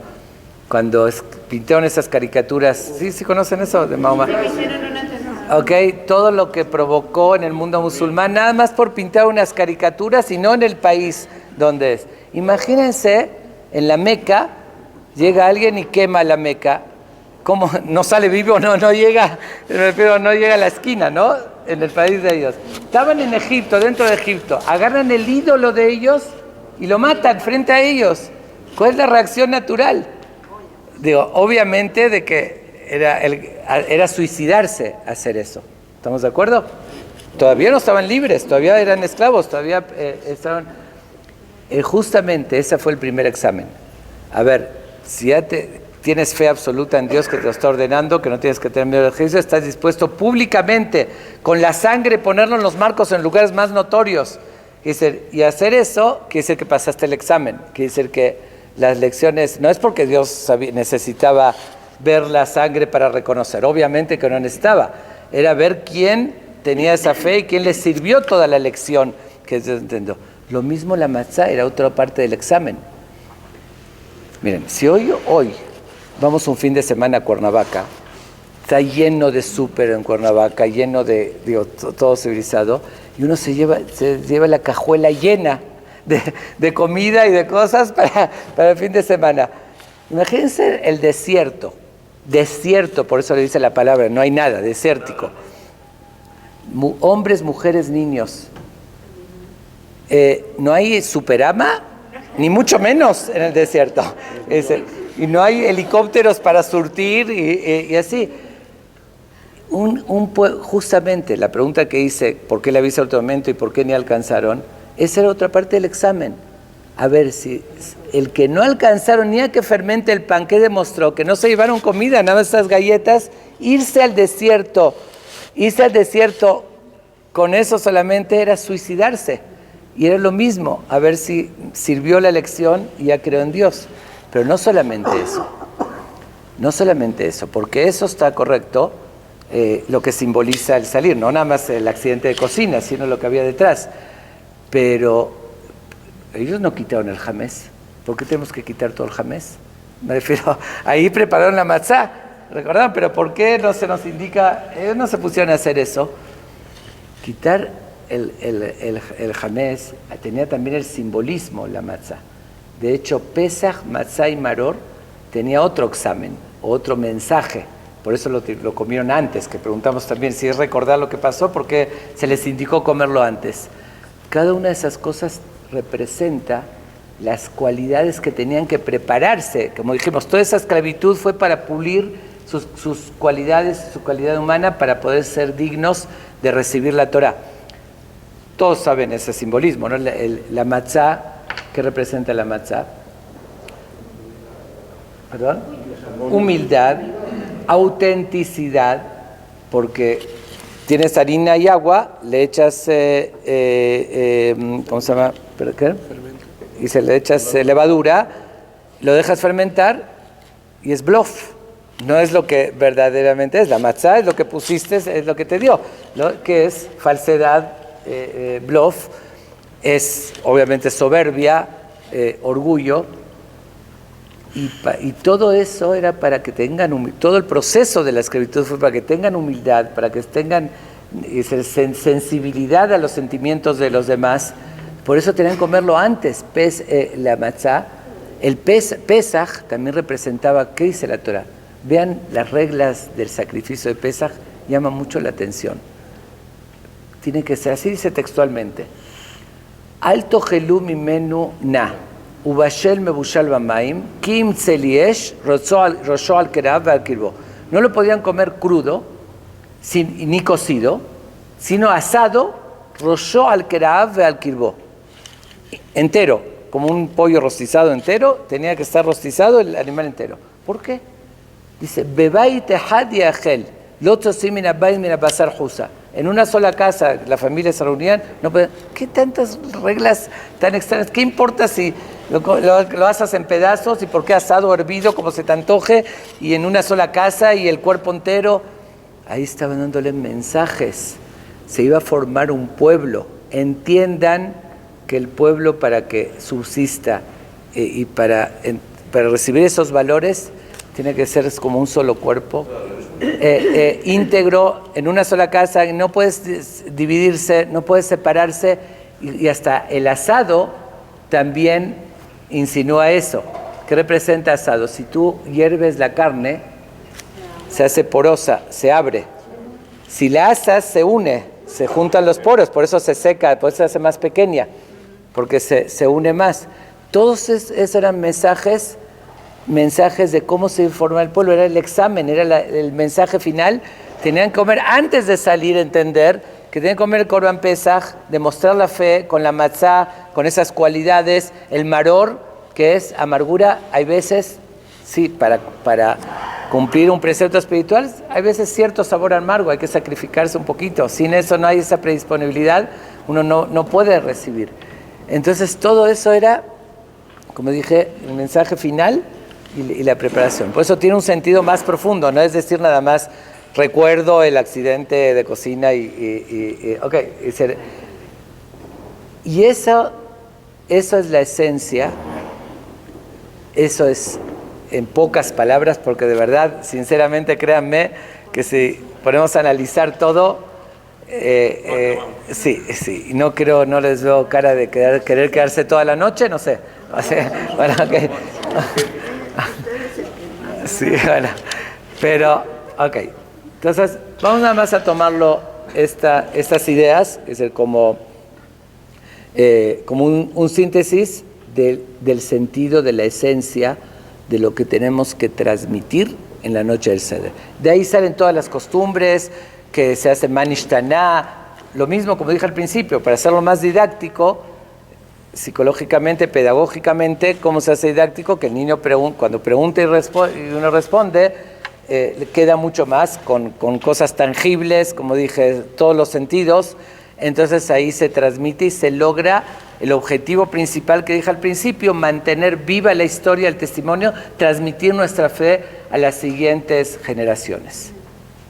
cuando pintaron esas caricaturas. ¿Sí conocen eso de Mahoma? Ok, todo lo que provocó en el mundo musulmán, nada más por pintar unas caricaturas y no en el país donde es. Imagínense, en la Meca, llega alguien y quema la Meca. ¿Cómo? ¿No sale vivo? No llega, pero no llega a la esquina, ¿no? En el país de ellos. Estaban en Egipto, dentro de Egipto, agarran el ídolo de ellos y lo matan frente a ellos. ¿Cuál es la reacción natural? Digo, obviamente de que era suicidarse hacer eso. ¿Estamos de acuerdo? Todavía no estaban libres, todavía eran esclavos, todavía estaban... justamente ese fue el primer examen. A ver, si ya tienes fe absoluta en Dios que te lo está ordenando, que no tienes que tener miedo del juicio, estás dispuesto públicamente, con la sangre, ponerlo en los marcos en lugares más notorios. Y hacer eso, quiere decir que pasaste el examen, quiere decir que las lecciones, no es porque Dios necesitaba ver la sangre para reconocer, obviamente que no necesitaba, era ver quién tenía esa fe y quién le sirvió toda la lección que Dios entendió. Lo mismo la matzá era otra parte del examen. Miren, si hoy vamos un fin de semana a Cuernavaca, está lleno de súper en Cuernavaca, lleno de, todo civilizado, y uno se lleva la cajuela llena de comida y de cosas para el fin de semana. Imagínense el desierto, por eso le dice la palabra, no hay nada, desértico. Hombres, mujeres, niños. No hay Superama, ni mucho menos en el desierto. Y no hay helicópteros para surtir y así. Justamente la pregunta que hice, ¿por qué le avisé al otro momento y por qué ni alcanzaron? Esa era otra parte del examen. A ver, si el que no alcanzaron ni a que fermente el pan, ¿qué demostró? Que no se llevaron comida, nada más estas galletas. Irse al desierto con eso solamente era suicidarse. Y era lo mismo, a ver si sirvió la lección y ya creó en Dios. Pero no solamente eso, porque eso está correcto, lo que simboliza el salir, no nada más el accidente de cocina, sino lo que había detrás. Pero ellos no quitaron el jamés. ¿Por qué tenemos que quitar todo el jamés? Me refiero, ahí prepararon la matzá, ¿recordaron? Pero ¿por qué no se nos indica? Ellos no se pusieron a hacer eso. Quitar el jamés tenía también el simbolismo, la matzá. De hecho, Pesaj, Matzá y Maror tenía otro examen, otro mensaje. Por eso lo comieron antes, que preguntamos también si es recordar lo que pasó, porque se les indicó comerlo antes. Cada una de esas cosas representa las cualidades que tenían que prepararse. Como dijimos, toda esa esclavitud fue para pulir sus cualidades, su cualidad humana, para poder ser dignos de recibir la Torah. Todos saben ese simbolismo, ¿no? La matzá, ¿qué representa la matzá? ¿Perdón? Humildad, autenticidad, porque tienes harina y agua, le echas, ¿cómo se llama? ¿Qué? Y se le echas levadura, lo dejas fermentar y es bluff. No es lo que verdaderamente es. La matzá es lo que pusiste, es lo que te dio. Lo que es falsedad, bluff, es obviamente soberbia, orgullo. Y todo eso era para que tengan todo el proceso de la esclavitud fue para que tengan humildad, para que tengan sensibilidad a los sentimientos de los demás. Por eso tenían que comerlo antes. La matzá, el Pesaj también representaba, ¿qué dice la Torah? Vean las reglas del sacrificio de Pesaj, llama mucho la atención. Tiene que ser, así dice textualmente: Alto gelu mimenu na. Ubashel mebushal bamaim, kim tzeliesh, rosho al kerav al kirbo. No lo podían comer crudo, ni cocido, sino asado, rosho al kerav al kirbo. Entero, como un pollo rostizado entero, tenía que estar rostizado el animal entero. ¿Por qué? Dice, bebait ehad yachel, lo tzosim min habayit min habasar husa. En una sola casa, la familia se reunían, no podían. ¿Qué tantas reglas tan extrañas? ¿Qué importa si lo asas en pedazos y por qué asado o hervido como se te antoje y en una sola casa y el cuerpo entero? Ahí estaban dándole mensajes. Se iba a formar un pueblo. Entiendan que el pueblo, para que subsista y para recibir esos valores, tiene que ser como un solo cuerpo, íntegro, en una sola casa. No puedes dividirse, no puedes separarse, y hasta el asado también insinúa eso. ¿Qué representa asado? Si tú hierves la carne, se hace porosa, se abre. Si la asas, se une, se juntan los poros, por eso se seca, por eso se hace más pequeña, porque se une más. Todos esos eran mensajes de cómo se forma el pueblo, era el examen, era el mensaje final. Tenían que comer, antes de salir, entender que tenían que comer el Korban Pesaj, demostrar la fe con la matzá, con esas cualidades, el maror, que es amargura. Hay veces, sí, para cumplir un precepto espiritual, hay veces cierto sabor amargo, hay que sacrificarse un poquito. Sin eso no hay esa predisponibilidad, uno no puede recibir. Entonces todo eso era, como dije, el mensaje final y la preparación. Por eso tiene un sentido más profundo, no es decir nada más recuerdo el accidente de cocina y eso es la esencia. Eso es en pocas palabras, porque de verdad, sinceramente, créanme que si ponemos a analizar todo, sí, no les veo cara de querer quedarse toda la noche, no sé. O sea, bueno, okay. Sí, bueno, pero, ok. Entonces, vamos nada más a tomarlo, estas ideas, es como un síntesis del sentido, de la esencia de lo que tenemos que transmitir en la noche del Seder. De ahí salen todas las costumbres, que se hace manishtaná, lo mismo como dije al principio, para hacerlo más didáctico, psicológicamente, pedagógicamente, cómo se hace didáctico, que el niño cuando pregunta y uno responde, queda mucho más con cosas tangibles, como dije, todos los sentidos. Entonces ahí se transmite y se logra el objetivo principal que dije al principio: mantener viva la historia, el testimonio, transmitir nuestra fe a las siguientes generaciones.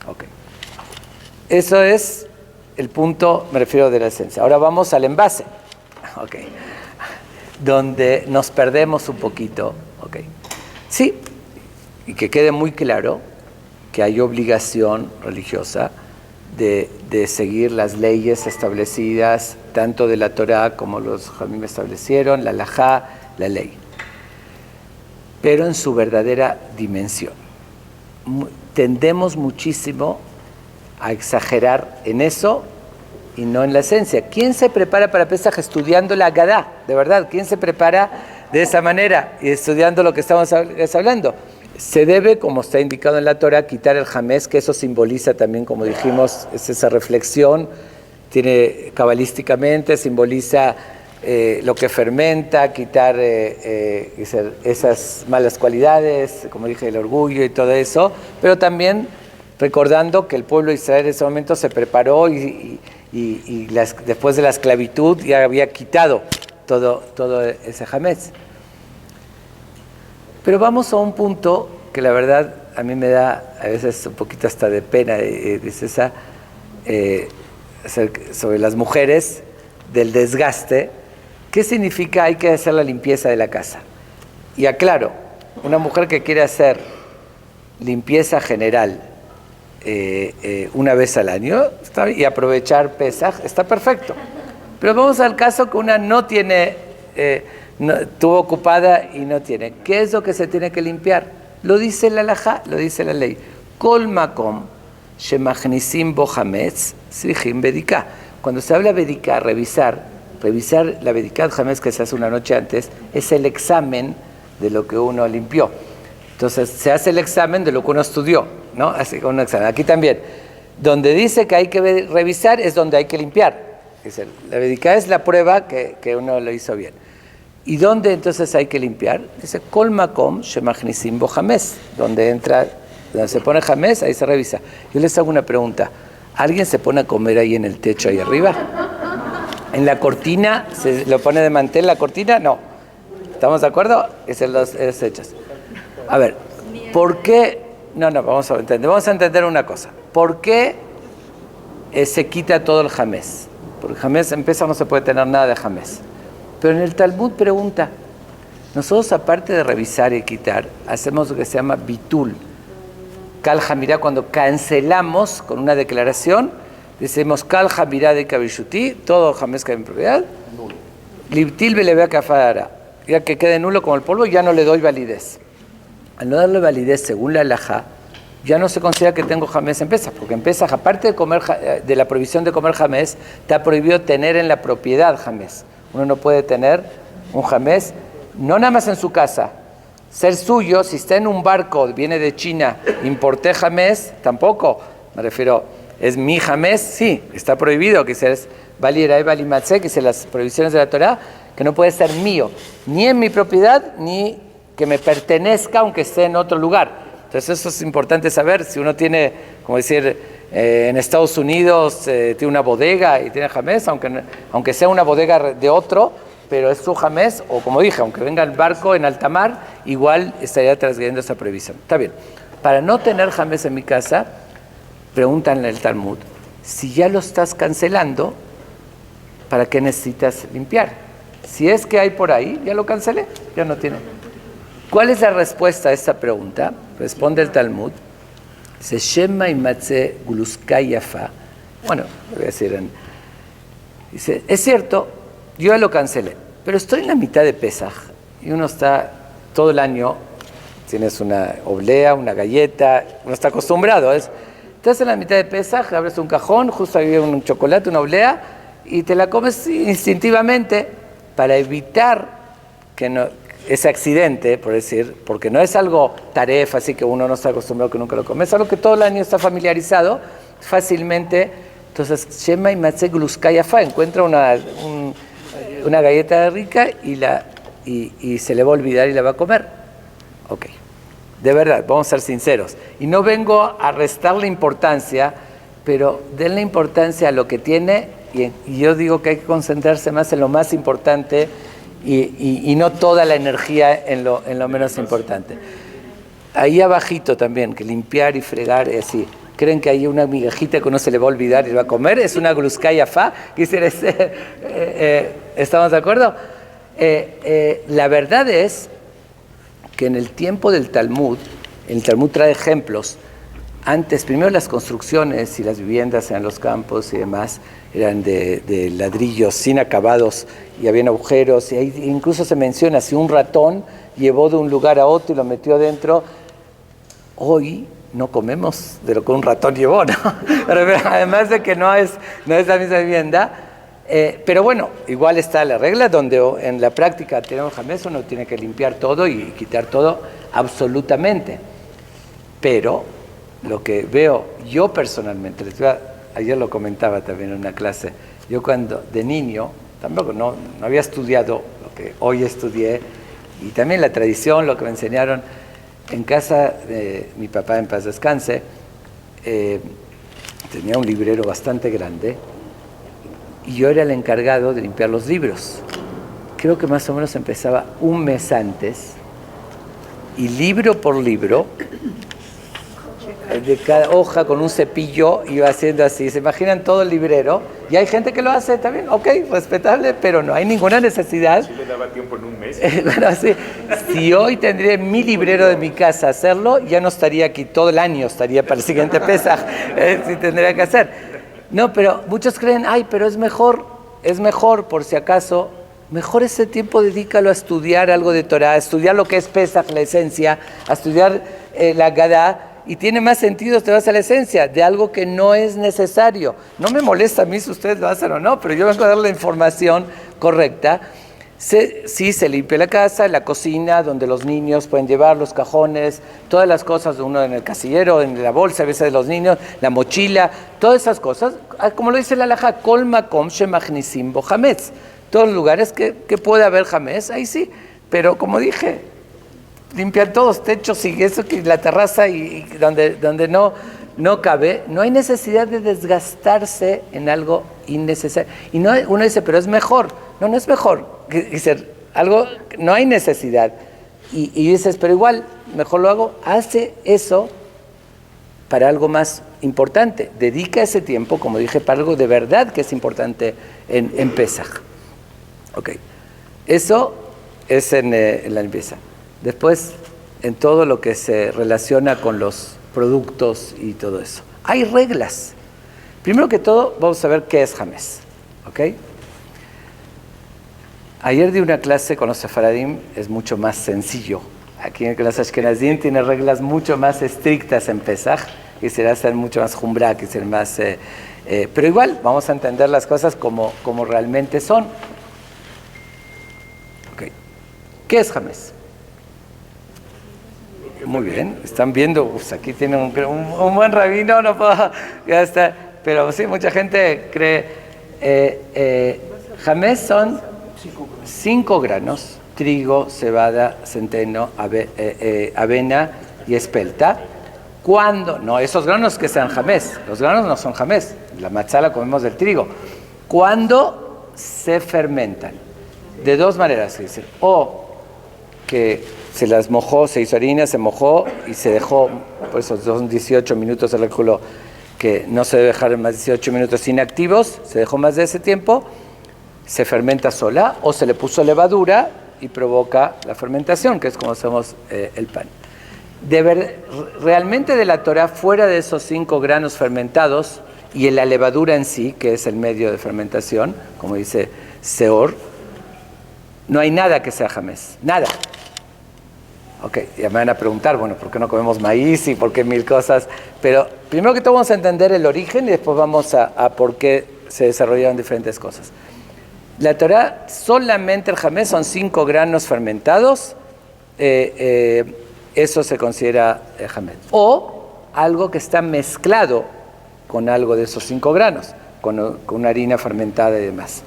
Okay. Eso es el punto, me refiero, de la esencia. Ahora vamos al envase, okay, donde nos perdemos un poquito. Okay. Sí, y que quede muy claro que hay obligación religiosa de seguir las leyes establecidas, tanto de la Torá como los Jamim establecieron, la halajá, la ley, pero en su verdadera dimensión. Tendemos muchísimo a exagerar en eso y no en la esencia. ¿Quién se prepara para Pesaj estudiando la Agadá? De verdad, ¿quién se prepara de esa manera y estudiando lo que estamos hablando? Se debe, como está indicado en la Torah, quitar el jamés, que eso simboliza también, como dijimos, es esa reflexión, tiene cabalísticamente, simboliza lo que fermenta, quitar esas malas cualidades, como dije, el orgullo y todo eso, pero también recordando que el pueblo de Israel en ese momento se preparó y después de la esclavitud ya había quitado todo ese jamés. Pero vamos a un punto que la verdad a mí me da a veces un poquito hasta de pena, dice sobre las mujeres, del desgaste. ¿Qué significa hay que hacer la limpieza de la casa? Y aclaro, una mujer que quiere hacer limpieza general una vez al año y aprovechar Pesaj, está perfecto. Pero vamos al caso que una no tiene, estuvo ocupada y no tiene. ¿Qué es lo que se tiene que limpiar? Lo dice la halajá, lo dice la ley. Kol makom shemachnisim bo hametz srichim bedika. Cuando se habla bedika, revisar la bedika hametz que se hace una noche antes, es el examen de lo que uno limpió. Entonces se hace el examen de lo que uno estudió, ¿no? Así un examen. Aquí también, donde dice que hay que revisar es donde hay que limpiar. La bedika es la prueba que uno lo hizo bien. ¿Y dónde entonces hay que limpiar? Dice, Kol makom shemachnisim bo hametz, donde se pone hametz, ahí se revisa. Yo les hago una pregunta. ¿Alguien se pone a comer ahí en el techo, ahí arriba? ¿En la cortina? ¿Se lo pone de mantel la cortina? No. ¿Estamos de acuerdo? Es en los hechos. A ver, ¿por qué? No, vamos a entender una cosa. ¿Por qué se quita todo el hametz? Porque hametz en Pesaj no se puede tener nada de hametz. Pero en el Talmud pregunta, nosotros aparte de revisar y quitar, hacemos lo que se llama bitul. Kal hamirá, cuando cancelamos con una declaración, decimos Kal hamirá de kabishuti, todo hametz que hay en propiedad, libtil belevea kafara, ya que quede nulo como el polvo, ya no le doy validez. Al no darle validez según la halajá, ya no se considera que tengo hametz en Pesaj, porque en Pesaj, aparte de la prohibición de comer hametz, está prohibido tener en la propiedad hametz. Uno no puede tener un hametz, no nada más en su casa, ser suyo. Si está en un barco, viene de China, importé hametz, tampoco, me refiero, es mi hametz, sí, está prohibido, que es valiera y valimatze, que es las prohibiciones de la Torah, que no puede ser mío, ni en mi propiedad, ni que me pertenezca, aunque esté en otro lugar. Entonces eso es importante saber. Si uno tiene, como decir, en Estados Unidos tiene una bodega y tiene hametz, aunque sea una bodega de otro, pero es su hametz, o como dije, aunque venga el barco en alta mar, igual estaría transgrediendo esa prohibición. Está bien. Para no tener hametz en mi casa, preguntan en el Talmud, si ya lo estás cancelando, ¿para qué necesitas limpiar? Si es que hay por ahí, ya lo cancelé, ya no tiene. ¿Cuál es la respuesta a esta pregunta? Responde el Talmud. Dice, Shema imatze guluskay yafa. Bueno, voy a decir, dice, es cierto, yo ya lo cancelé, pero estoy en la mitad de Pesaj y uno está todo el año, tienes una oblea, una galleta, uno está acostumbrado. Estás en la mitad de Pesaj, abres un cajón, justo ahí hay un chocolate, una oblea, y te la comes instintivamente para evitar ese accidente, por decir, porque no es algo tarefa, así que uno no está acostumbrado, que nunca lo come, es algo que todo el año está familiarizado, fácilmente. Entonces, Shema y Matzeh Gluskay Yafa, encuentra una galleta rica y se le va a olvidar y la va a comer. Ok, de verdad, vamos a ser sinceros. Y no vengo a restarle importancia, pero denle importancia a lo que tiene, y yo digo que hay que concentrarse más en lo más importante, y no toda la energía en lo menos importante. Ahí abajito también, que limpiar y fregar es así. ¿Creen que hay una migajita que uno se le va a olvidar y va a comer? Es una gluskay yafa. ¿Estamos de acuerdo? La verdad es que en el tiempo del Talmud, el Talmud trae ejemplos. Antes, primero las construcciones y las viviendas en los campos y demás eran de ladrillos sin acabados y habían agujeros, y ahí incluso se menciona si un ratón llevó de un lugar a otro y lo metió dentro. Hoy no comemos de lo que un ratón llevó, ¿no? Además de que no es la misma vivienda, pero bueno, igual está la regla donde en la práctica tenemos hametz, uno tiene que limpiar todo y quitar todo absolutamente. Pero lo que veo yo personalmente, ayer lo comentaba también en una clase, yo cuando de niño, tampoco no había estudiado lo que hoy estudié, y también la tradición, lo que me enseñaron en casa de mi papá, en paz descanse, tenía un librero bastante grande y yo era el encargado de limpiar los libros. Creo que más o menos empezaba un mes antes y libro por libro, de cada hoja con un cepillo iba haciendo así. ¿Se imaginan todo el librero? Y hay gente que lo hace también, ok, respetable, pero no hay ninguna necesidad. ¿Sí le daba tiempo en un mes? Bueno, sí. Si hoy tendría mi librero de mi casa hacerlo, ya no estaría aquí todo el año, estaría para el siguiente Pesaj, si tendría que hacer. No, pero muchos creen, ay, pero es mejor por si acaso, mejor ese tiempo dedícalo a estudiar algo de Torah, a estudiar lo que es Pesaj, la esencia, a estudiar la Haggadah. Y tiene más sentido, te vas a la esencia de algo que no es necesario. No me molesta a mí si ustedes lo hacen o no, pero yo vengo a dar la información correcta. Sí, se limpia la casa, la cocina, donde los niños pueden llevar los cajones, todas las cosas de uno en el casillero, en la bolsa a veces de los niños, la mochila, todas esas cosas. Como lo dice la halajá, kol makom shemachnisim bo hametz. Todos los lugares que puede haber hametz, ahí sí. Pero como dije, limpiar todos techos y eso, que la terraza y donde no cabe, no hay necesidad de desgastarse en algo innecesario. Y no, uno dice, pero es mejor. No es mejor. Dice, algo, no hay necesidad. Y dices, pero igual, mejor lo hago. Hace eso para algo más importante. Dedica ese tiempo, como dije, para algo de verdad que es importante en Pesaj. Ok. Eso es en la limpieza. Después, en todo lo que se relaciona con los productos y todo eso. Hay reglas. Primero que todo, vamos a ver qué es Hametz. ¿Ok? Ayer di una clase con los sefaradim, es mucho más sencillo. Aquí en los ashkenazim tiene reglas mucho más estrictas en Pesaj, que será ser mucho más jumbra, que ser más... pero igual, vamos a entender las cosas como realmente son. ¿Ok? ¿Qué es Hametz? Muy bien, están viendo, aquí tienen un buen rabino, no puedo, ya está, pero sí, mucha gente cree, Hametz son 5 granos, trigo, cebada, centeno, avena y espelta. Cuando, no, esos granos que sean Hametz, los granos no son Hametz, la matzá la comemos del trigo. Cuando se fermentan, de dos maneras, se dice, o que se las mojó, se hizo harina, se mojó y se dejó, por eso son 18 minutos el cálculo, que no se debe dejar más de 18 minutos inactivos, se dejó más de ese tiempo, se fermenta sola, o se le puso levadura y provoca la fermentación, que es como hacemos el pan. Realmente de la Torah, fuera de esos 5 granos fermentados y en la levadura en sí, que es el medio de fermentación, como dice Seor, no hay nada que sea Hametz, nada. Ok, ya me van a preguntar, bueno, ¿por qué no comemos maíz y por qué 1000 cosas? Pero primero que todo vamos a entender el origen y después vamos a por qué se desarrollaron diferentes cosas. La Torah, solamente el Hametz son 5 granos fermentados, eso se considera Hametz. O algo que está mezclado con algo de esos 5 granos, con una harina fermentada y demás.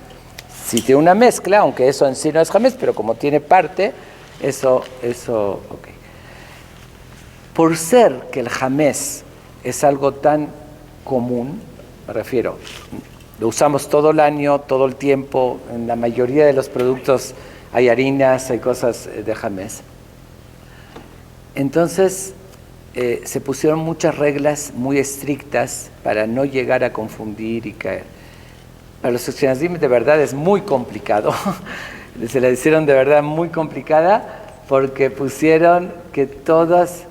Si tiene una mezcla, aunque eso en sí no es Hametz, pero como tiene parte... Eso, ok. Por ser que el Hametz es algo tan común, me refiero, lo usamos todo el año, todo el tiempo, en la mayoría de los productos hay harinas, hay cosas de Hametz. Entonces, se pusieron muchas reglas muy estrictas para no llegar a confundir y caer. Para los ashkenazim de verdad es muy complicado. Se la hicieron de verdad muy complicada porque pusieron que todos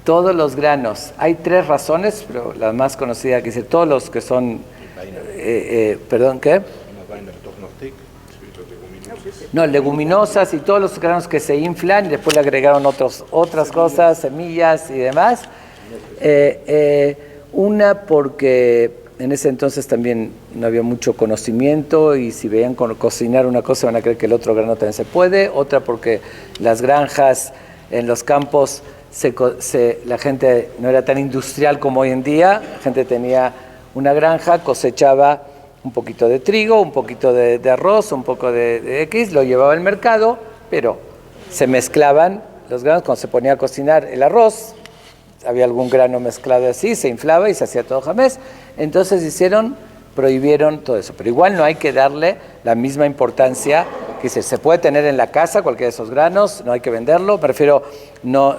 los granos, hay 3 razones, pero la más conocida que dice todos los que son, perdón, ¿qué? No, leguminosas y todos los granos que se inflan y después le agregaron otras cosas, semillas y demás. Una porque en ese entonces también no había mucho conocimiento y si veían cocinar una cosa van a creer que el otro grano también se puede. Otra porque las granjas en los campos la gente no era tan industrial como hoy en día, la gente tenía una granja, cosechaba un poquito de trigo, un poquito de arroz, un poco de X, lo llevaba al mercado, pero se mezclaban los granos cuando se ponía a cocinar el arroz, había algún grano mezclado así, se inflaba y se hacía todo jamés. Entonces prohibieron todo eso. Pero igual no hay que darle la misma importancia, que se puede tener en la casa cualquiera de esos granos, no hay que venderlo. Prefiero no,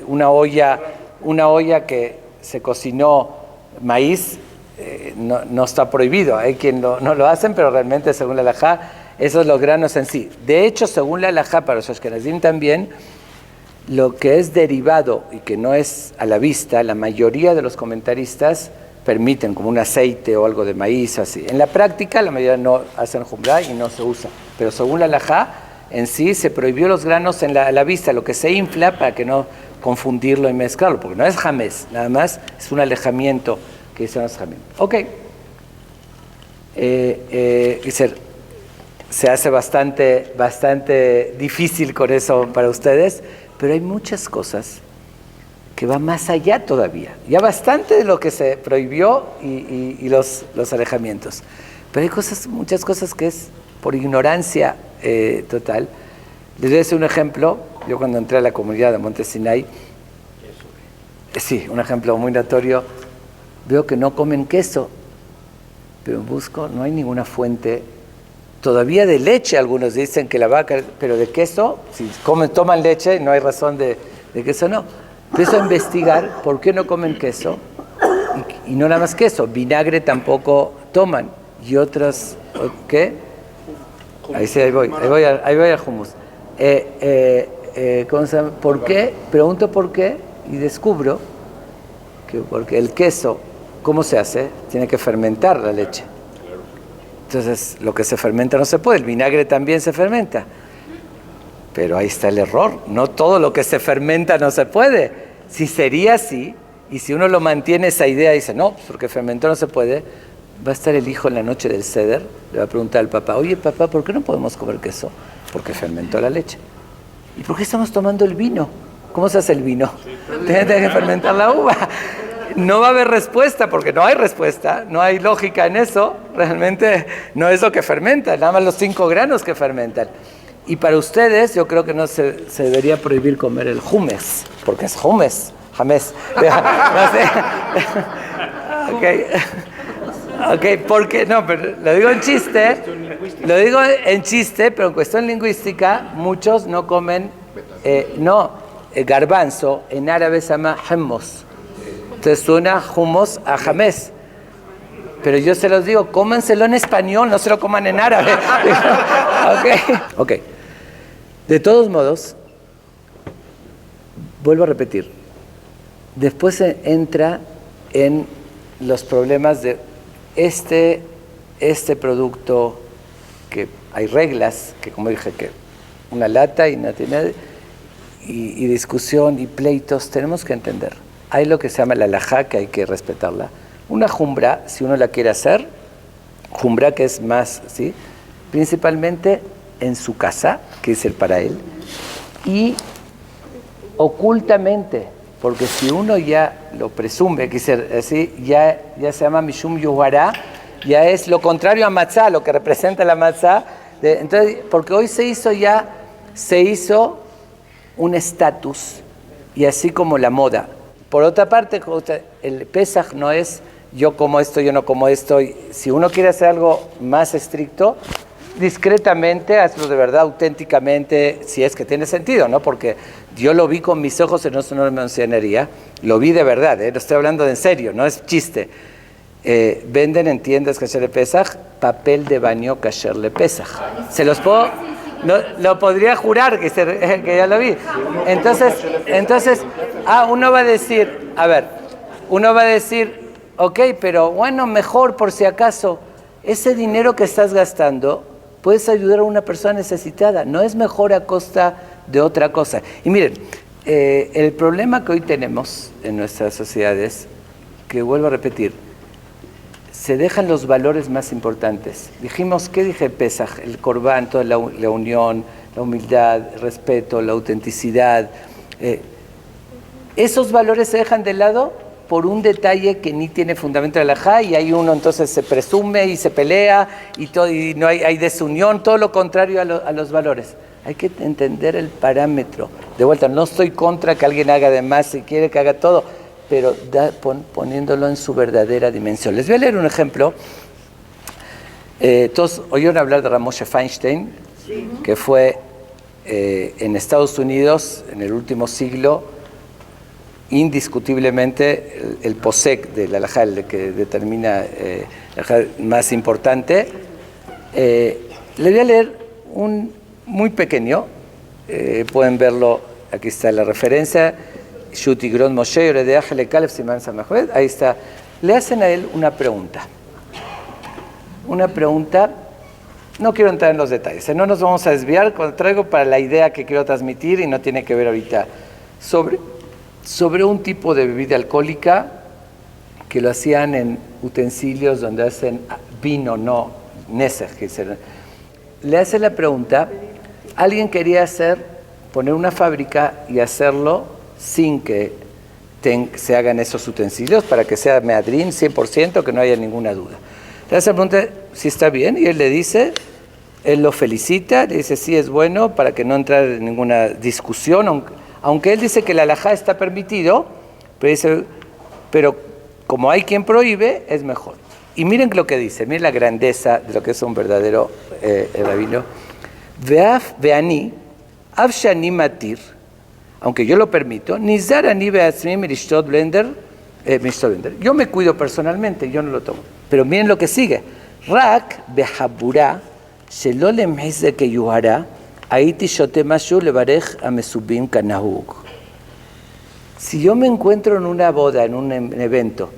una olla que se cocinó maíz, no está prohibido. Hay quien no lo hacen, pero realmente según la halajá, esos son los granos en sí. De hecho, según la halajá, para los ashkenazim también, lo que es derivado y que no es a la vista, la mayoría de los comentaristas permiten, como un aceite o algo de maíz, así. En la práctica, la mayoría no hacen jumrá y no se usa. Pero según la halajá, en sí se prohibió los granos a la vista, lo que se infla para que no confundirlo y mezclarlo, porque no es jamés, nada más es un alejamiento que dicen los jamés. Ok. Se hace bastante difícil con eso para ustedes, pero hay muchas cosas que van más allá todavía. Ya bastante de lo que se prohibió y los alejamientos. Pero hay muchas cosas que es por ignorancia total. Les voy a decir un ejemplo. Yo cuando entré a la comunidad de Monte Sinai, sí, un ejemplo muy notorio, veo que no comen queso, pero busco, no hay ninguna fuente. Todavía de leche, algunos dicen que la vaca, pero de queso, si toman leche, no hay razón de queso, no. Empiezo a investigar por qué no comen queso, y no nada más queso, vinagre tampoco toman, y otras, ¿qué? Ahí sí, ahí voy al hummus. ¿Cómo se llama? ¿Por qué? Pregunto por qué, y descubro que porque el queso, ¿cómo se hace? Tiene que fermentar la leche. Entonces, lo que se fermenta no se puede, el vinagre también se fermenta. Pero ahí está el error, no todo lo que se fermenta no se puede. Si sería así, y si uno lo mantiene esa idea y dice, no, porque fermentó no se puede, va a estar el hijo en la noche del Seder, le va a preguntar al papá, oye papá, ¿por qué no podemos comer queso? Porque fermentó la leche. ¿Y por qué estamos tomando el vino? ¿Cómo se hace el vino? Tiene que fermentar la uva. No va a haber respuesta, porque no hay respuesta, no hay lógica en eso, realmente no es lo que fermenta, nada más los 5 granos que fermentan. Y para ustedes, yo creo que no se debería prohibir comer el hummus, porque es hummus, jamés. No sé. Ok, porque, no, pero lo digo en chiste, pero en cuestión lingüística, muchos no comen, garbanzo, en árabe se llama hummus. Entonces suena hummus a jamés. Pero yo se los digo, cómanselo en español, no se lo coman en árabe. Ok. De todos modos, vuelvo a repetir, después se entra en los problemas de este producto, que hay reglas, que como dije, que una lata y discusión y pleitos, tenemos que entender. Hay lo que se llama la halajá, que hay que respetarla. Una jumbrá, si uno la quiere hacer, jumbrá que es más, ¿sí? Principalmente en su casa, que es el para él, y ocultamente, porque si uno ya lo presume, que es así, ya se llama mishum yuhará, ya es lo contrario a matzá, lo que representa la matzá. Entonces, porque hoy se hizo un estatus, y así como la moda. Por otra parte, el Pesaj no es yo como esto, yo no como esto. Si uno quiere hacer algo más estricto, discretamente, hazlo de verdad, auténticamente, si es que tiene sentido, ¿no? Porque yo lo vi con mis ojos, no es una mencionería, lo vi de verdad, lo estoy hablando de en serio, no es chiste. Venden en tiendas kasher le Pesaj papel de baño kasher le Pesaj. Se los puedo, no, lo podría jurar que ya lo vi. Entonces, uno va a decir, ok, pero bueno, mejor por si acaso, ese dinero que estás gastando, puedes ayudar a una persona necesitada, no es mejor a costa de otra cosa. Y miren, el problema que hoy tenemos en nuestras sociedades, que vuelvo a repetir, se dejan los valores más importantes. Dijimos, ¿qué dije el Pesaj? El Corbán, toda la unión, la humildad, el respeto, la autenticidad. Esos valores se dejan de lado por un detalle que ni tiene fundamento de la halajá, y hay uno entonces se presume y se pelea y, todo, y no hay desunión, todo lo contrario a los valores. Hay que entender el parámetro. De vuelta, no estoy contra que alguien haga de más si quiere que haga todo, pero poniéndolo en su verdadera dimensión. Les voy a leer un ejemplo. Todos oyeron hablar de Ramoshe Feinstein, sí, que fue en Estados Unidos en el último siglo indiscutiblemente el posek de la halajá, el que determina la halajá más importante. Le voy a leer un muy pequeño, pueden verlo, aquí está la referencia, Shutigron Moshe, Yoredeach Lekalef Siman Samachbet, ahí está. Le hacen a él una pregunta, no quiero entrar en los detalles, no nos vamos a desviar, traigo para la idea que quiero transmitir y no tiene que ver ahorita, sobre un tipo de bebida alcohólica que lo hacían en utensilios donde hacen vino, no nesej. Le hace la pregunta, alguien quería poner una fábrica y hacerlo sin que se hagan esos utensilios para que sea meadrín 100%, que no haya ninguna duda. Le hace la pregunta si está bien y él le dice, él lo felicita, le dice sí es bueno para que no entre en ninguna discusión, aunque él dice que la halajá está permitido, pero como hay quien prohíbe, es mejor. Y miren lo que dice, miren la grandeza de lo que es un verdadero rabino. Veani, avshani matir, aunque yo lo permito, nizar ani beatzmi mirishtot blender, yo me cuido personalmente, yo no lo tomo. Pero miren lo que sigue. Rak behabura, shelo lemhize que yuhara, aiti shote mashu levarej amesubim kanahug. Si yo me encuentro en una boda, en un evento,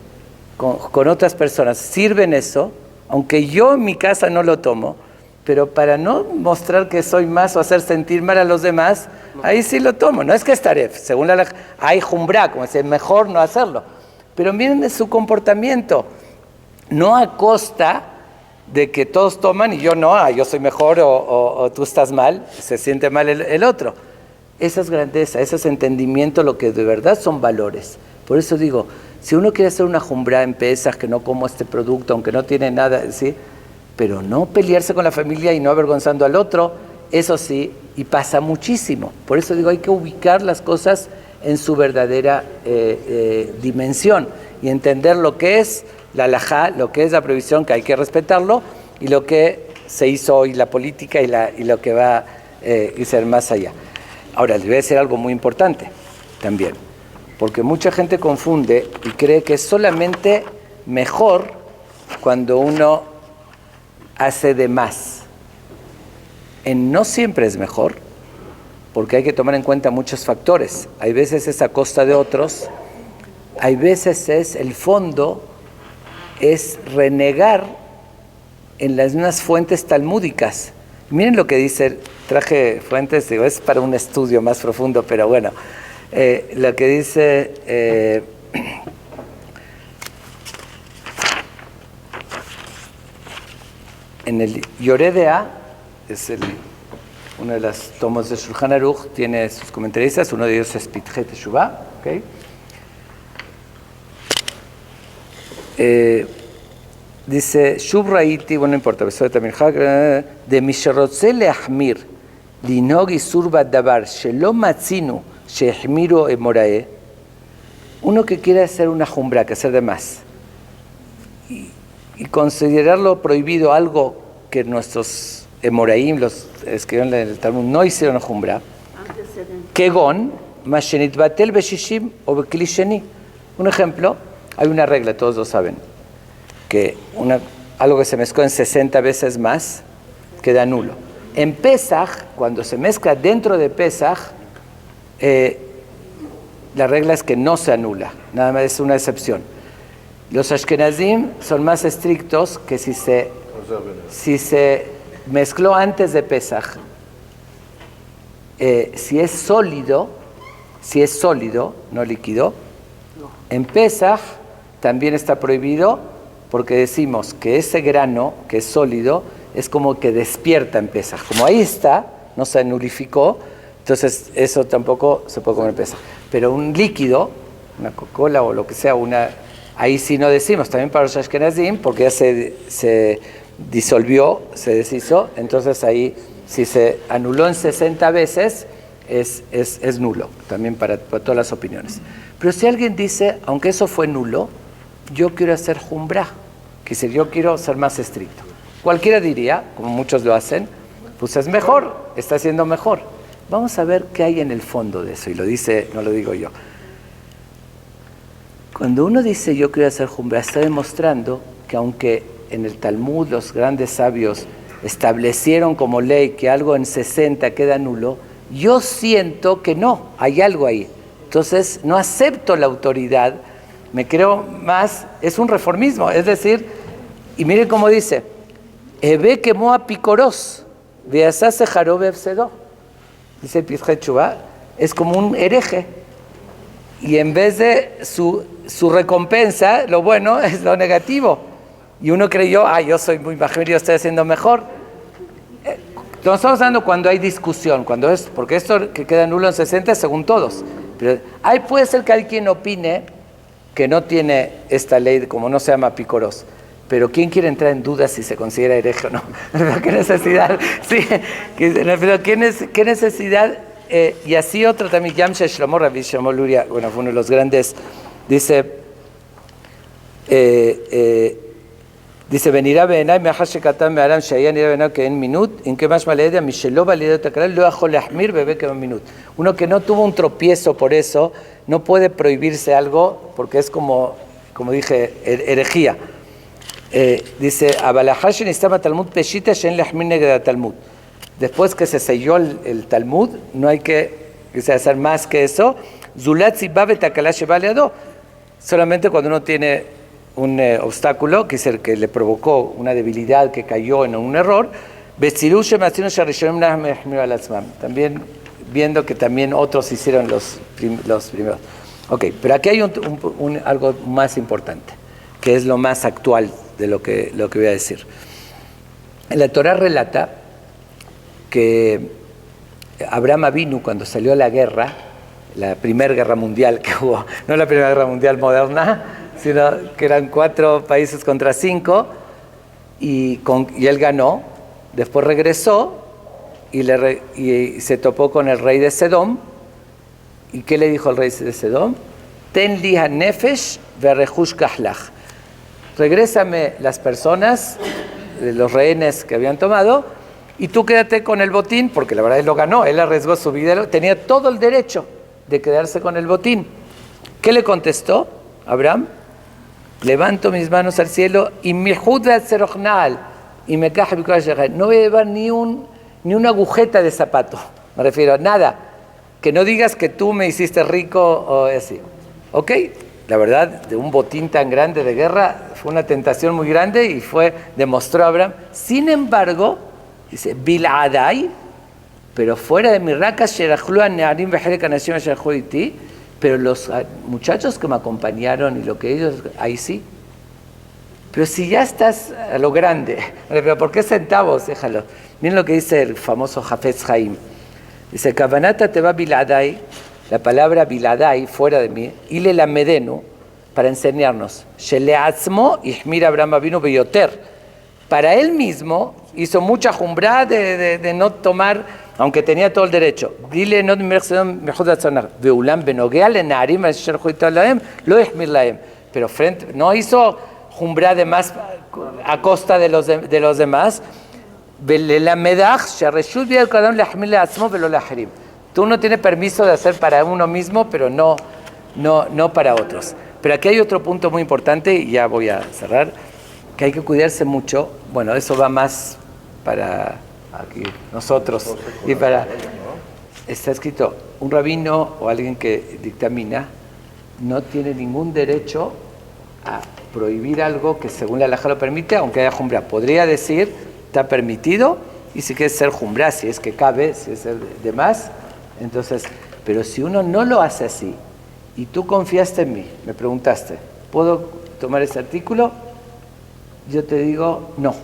con otras personas, sirven eso, aunque yo en mi casa no lo tomo, pero para no mostrar que soy más o hacer sentir mal a los demás, ahí sí lo tomo. No es que estaré, según la hay jumbra, como es mejor no hacerlo. Pero miren su comportamiento, no a costa de que todos toman y yo no, yo soy mejor o tú estás mal, se siente mal el otro. Esa es grandeza, ese es entendimiento, lo que de verdad son valores. Por eso digo, si uno quiere hacer una jumbra en Pesaj, que no como este producto, aunque no tiene nada, ¿sí? Pero no pelearse con la familia y no avergonzando al otro, eso sí, y pasa muchísimo. Por eso digo, hay que ubicar las cosas en su verdadera dimensión y entender lo que es la halajá, lo que es la prohibición, que hay que respetarlo, y lo que se hizo hoy, la política y lo que va a ser más allá. Ahora, les voy a decir algo muy importante también, porque mucha gente confunde y cree que es solamente mejor cuando uno hace de más. No siempre es mejor, porque hay que tomar en cuenta muchos factores. Hay veces es a costa de otros, hay veces es el fondo, es renegar en las unas fuentes talmúdicas. Miren lo que dice, traje fuentes, digo, es para un estudio más profundo, pero bueno, lo que dice en el Yoredea, es uno de los tomos de Shulchan Aruch, tiene sus comentaristas, uno de ellos es Pitjet Teshuvah, ¿okay? Dice, Shub Raiti, bueno, no importa, de Misherotze leachmir, linogi surba davar, shelo matzinu, shehmiru emorae, uno que quiere hacer una jumbra, que hacer de más, y considerarlo prohibido algo que nuestros emoraim, los escribieron en el Talmud, no hicieron jumbra, kegon, mashenit batel beshishim o beklisheni. Un ejemplo, hay una regla, todos lo saben, que algo que se mezcló en 60 veces más queda nulo. En Pesaj, cuando se mezcla dentro de Pesaj, la regla es que no se anula, nada más es una excepción. Los Ashkenazim son más estrictos que si se mezcló antes de Pesaj, si es sólido, no líquido, en Pesaj también está prohibido, porque decimos que ese grano que es sólido es como que despierta en Pesaj. Como ahí está, no se nulificó, entonces eso tampoco se puede comer en Pesaj. Pero un líquido, una Coca-Cola o lo que sea, ahí sí no decimos, también para los Ashkenazim, porque ya se disolvió, se deshizo, entonces ahí si se anuló en 60 veces, es nulo, también para todas las opiniones. Pero si alguien dice, aunque eso fue nulo, yo quiero hacer Jumbrá, que si yo quiero ser más estricto. Cualquiera diría, como muchos lo hacen, pues es mejor, está siendo mejor. Vamos a ver qué hay en el fondo de eso, y lo dice, no lo digo yo. Cuando uno dice yo quiero hacer Jumbrá, está demostrando que aunque en el Talmud los grandes sabios establecieron como ley que algo en 60 queda nulo, yo siento que no, hay algo ahí. Entonces no acepto la autoridad, me creo más, es un reformismo, es decir, y miren cómo dice, Ebe quemó a Picoros, veasase jarobe efsedó, dice el Pizjei Teshuvah, es como un hereje, y en vez de su recompensa, lo bueno es lo negativo, y uno creyó, yo soy muy mejor, yo estoy haciendo mejor. Lo estamos dando cuando hay discusión, porque esto que queda nulo en 60 según todos. Pero puede ser que alguien opine que no tiene esta ley, como no se llama Picoros. Pero ¿quién quiere entrar en dudas si se considera hereje o no? ¿Qué necesidad? Sí, pero ¿qué necesidad? Y así otro también, Yamsha Shlomo, Rabbi Shlomo Luria, bueno, fue uno de los grandes, dice, venirá Benay, me hace catar, me harán Shayan, irá Benay que en minut, en que más maleda, Micheló, valida Takral, lo hajo Lahmir, bebé que en minut. Uno que no tuvo un tropiezo por eso, no puede prohibirse algo, porque es como dije, herejía. Dice, Abalahashin estaba Talmud Peshita, Shen Lahmir Negra Talmud. Después que se selló el Talmud, no hay que hacer más que eso. Zulat Zibabe Takalash Baleado. Solamente cuando uno tiene un obstáculo, que es el que le provocó una debilidad que cayó en un error, también viendo que también otros hicieron los primeros. Ok, pero aquí hay algo más importante, que es lo más actual de lo que voy a decir. La Torá relata que Abraham Avinu, cuando salió a la guerra, la primera guerra mundial que hubo, no la primera guerra mundial moderna, sino que eran 4 países contra 5, y él ganó, después regresó y se topó con el rey de Sedom. ¿Y qué le dijo el rey de Sedom? Ten li hanefesh verehush kahlach. Regrésame las personas, los rehenes que habían tomado, y tú quédate con el botín, porque la verdad él lo ganó, él arriesgó su vida, tenía todo el derecho de quedarse con el botín. ¿Qué le contestó Abraham? Levanto mis manos al cielo y mi judá serochnal y me caje no voy a llevar ni una agujeta de zapato, me refiero a nada, que no digas que tú me hiciste rico o así. ¿Ok? La verdad, de un botín tan grande de guerra fue una tentación muy grande y demostró Abraham. Sin embargo, dice, Biladai, pero fuera de mi raca, pero los muchachos que me acompañaron y lo que ellos, ahí sí. Pero si ya estás a lo grande, pero ¿por qué centavos? Déjalo. Miren lo que dice el famoso Hafez Haim. Dice, Kavanata te va Biladai, la palabra Biladai, fuera de mí, y le la medenu, para enseñarnos. Sheleatzmo ihmir Abraham Avinu beyoter. Para él mismo hizo mucha jumbrá de no tomar, aunque tenía todo el derecho. Dile no pero no hizo jumbrá de más a costa de los demás. Tú no tienes permiso de hacer para uno mismo, pero no para otros. Pero aquí hay otro punto muy importante, y ya voy a cerrar, que hay que cuidarse mucho. Bueno, eso va más para aquí nosotros y para... Está escrito, un rabino o alguien que dictamina no tiene ningún derecho a prohibir algo que según la halajá lo permite, aunque haya jumbrá. Podría decir, está permitido, y si quieres ser jumbrá, si es que cabe, si es de más, entonces, pero si uno no lo hace así, y tú confiaste en mí, me preguntaste, ¿puedo tomar ese artículo? Yo te digo, no,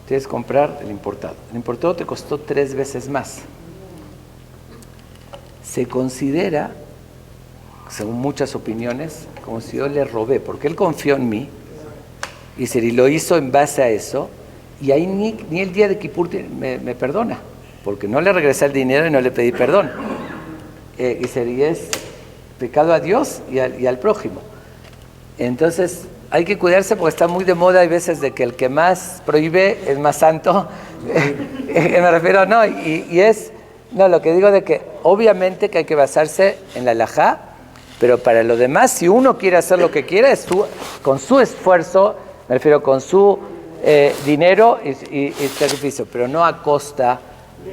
tienes que comprar el importado. El importado te costó 3 veces más. Se considera según muchas opiniones, como si yo le robé, porque él confió en mí, y lo hizo en base a eso, y ahí ni el día de Kippur me perdona, porque no le regresé el dinero y no le pedí perdón. Y es pecado a Dios y al prójimo. Entonces hay que cuidarse porque está muy de moda, hay veces de que el que más prohíbe es más santo. Me refiero, no, no, lo que digo de que obviamente que hay que basarse en la halajá, pero para lo demás, si uno quiere hacer lo que quiera, con su esfuerzo, me refiero con su dinero y sacrificio, pero no a costa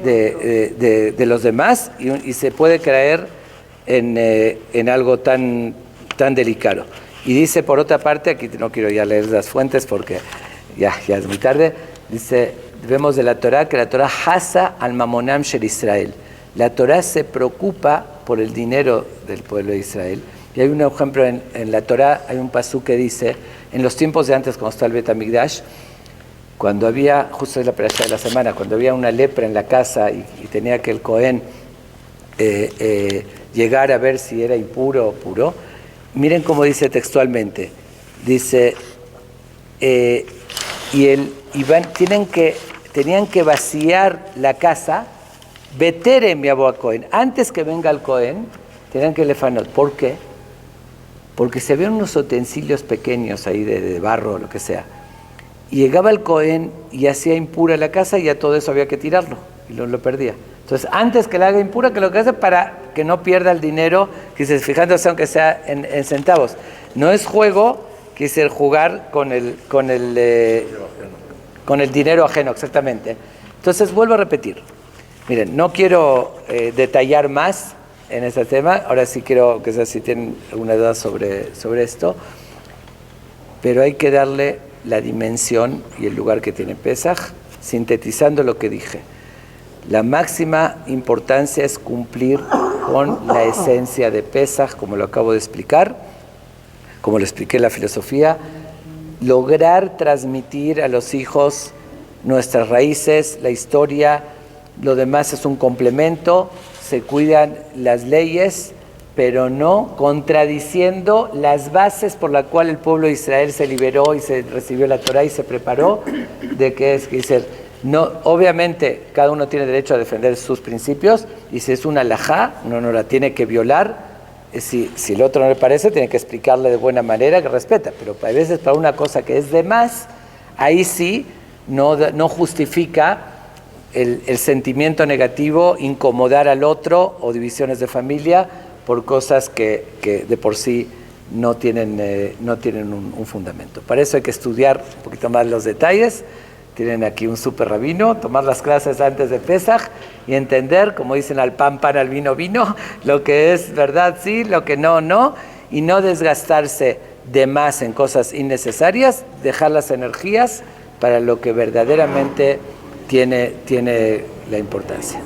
de los demás, y se puede caer en algo tan delicado. Y dice, por otra parte, aquí no quiero ya leer las fuentes porque ya es muy tarde, dice, vemos de la Torá que la Torá hasa al mamonam shel Israel. La Torá se preocupa por el dinero del pueblo de Israel. Y hay un ejemplo en la Torá, hay un pasú que dice, en los tiempos de antes, cuando está el Bet HaMikdash, cuando había, justo es la perashá de la semana, cuando había una lepra en la casa y tenía que el Cohen llegar a ver si era impuro o puro, miren cómo dice textualmente, dice, tenían que vaciar la casa, vetere mi abo a Cohen, antes que venga el Cohen, tenían que lefanot. ¿Por qué? Porque se veían unos utensilios pequeños ahí de barro o lo que sea. Y llegaba el Cohen y hacía impura la casa y ya todo eso había que tirarlo y lo perdía. Entonces, antes que la haga impura, que lo que hace para que no pierda el dinero, que se fijándose aunque sea en centavos. No es juego, quise jugar con el dinero ajeno, exactamente. Entonces, vuelvo a repetir. Miren, no quiero detallar más en este tema. Ahora sí quiero que si tienen alguna duda sobre esto. Pero hay que darle la dimensión y el lugar que tiene Pesaj, sintetizando lo que dije. La máxima importancia es cumplir con la esencia de Pesaj, como lo acabo de explicar, como lo expliqué en la filosofía, lograr transmitir a los hijos nuestras raíces, la historia, lo demás es un complemento, se cuidan las leyes, pero no contradiciendo las bases por las cuales el pueblo de Israel se liberó y se recibió la Torá y se preparó, de que es que dice, no, obviamente cada uno tiene derecho a defender sus principios, y si es una halajá, uno no la tiene que violar. Si el otro no le parece, tiene que explicarle de buena manera que respeta, pero a veces para una cosa que es de más, ahí sí no justifica el sentimiento negativo, incomodar al otro o divisiones de familia por cosas que de por sí no tienen un fundamento. Para eso hay que estudiar un poquito más los detalles. Tienen aquí un super rabino, tomar las clases antes de Pesaj y entender, como dicen, al pan, al vino, vino, lo que es verdad, sí, lo que no, y no desgastarse de más en cosas innecesarias, dejar las energías para lo que verdaderamente tiene la importancia.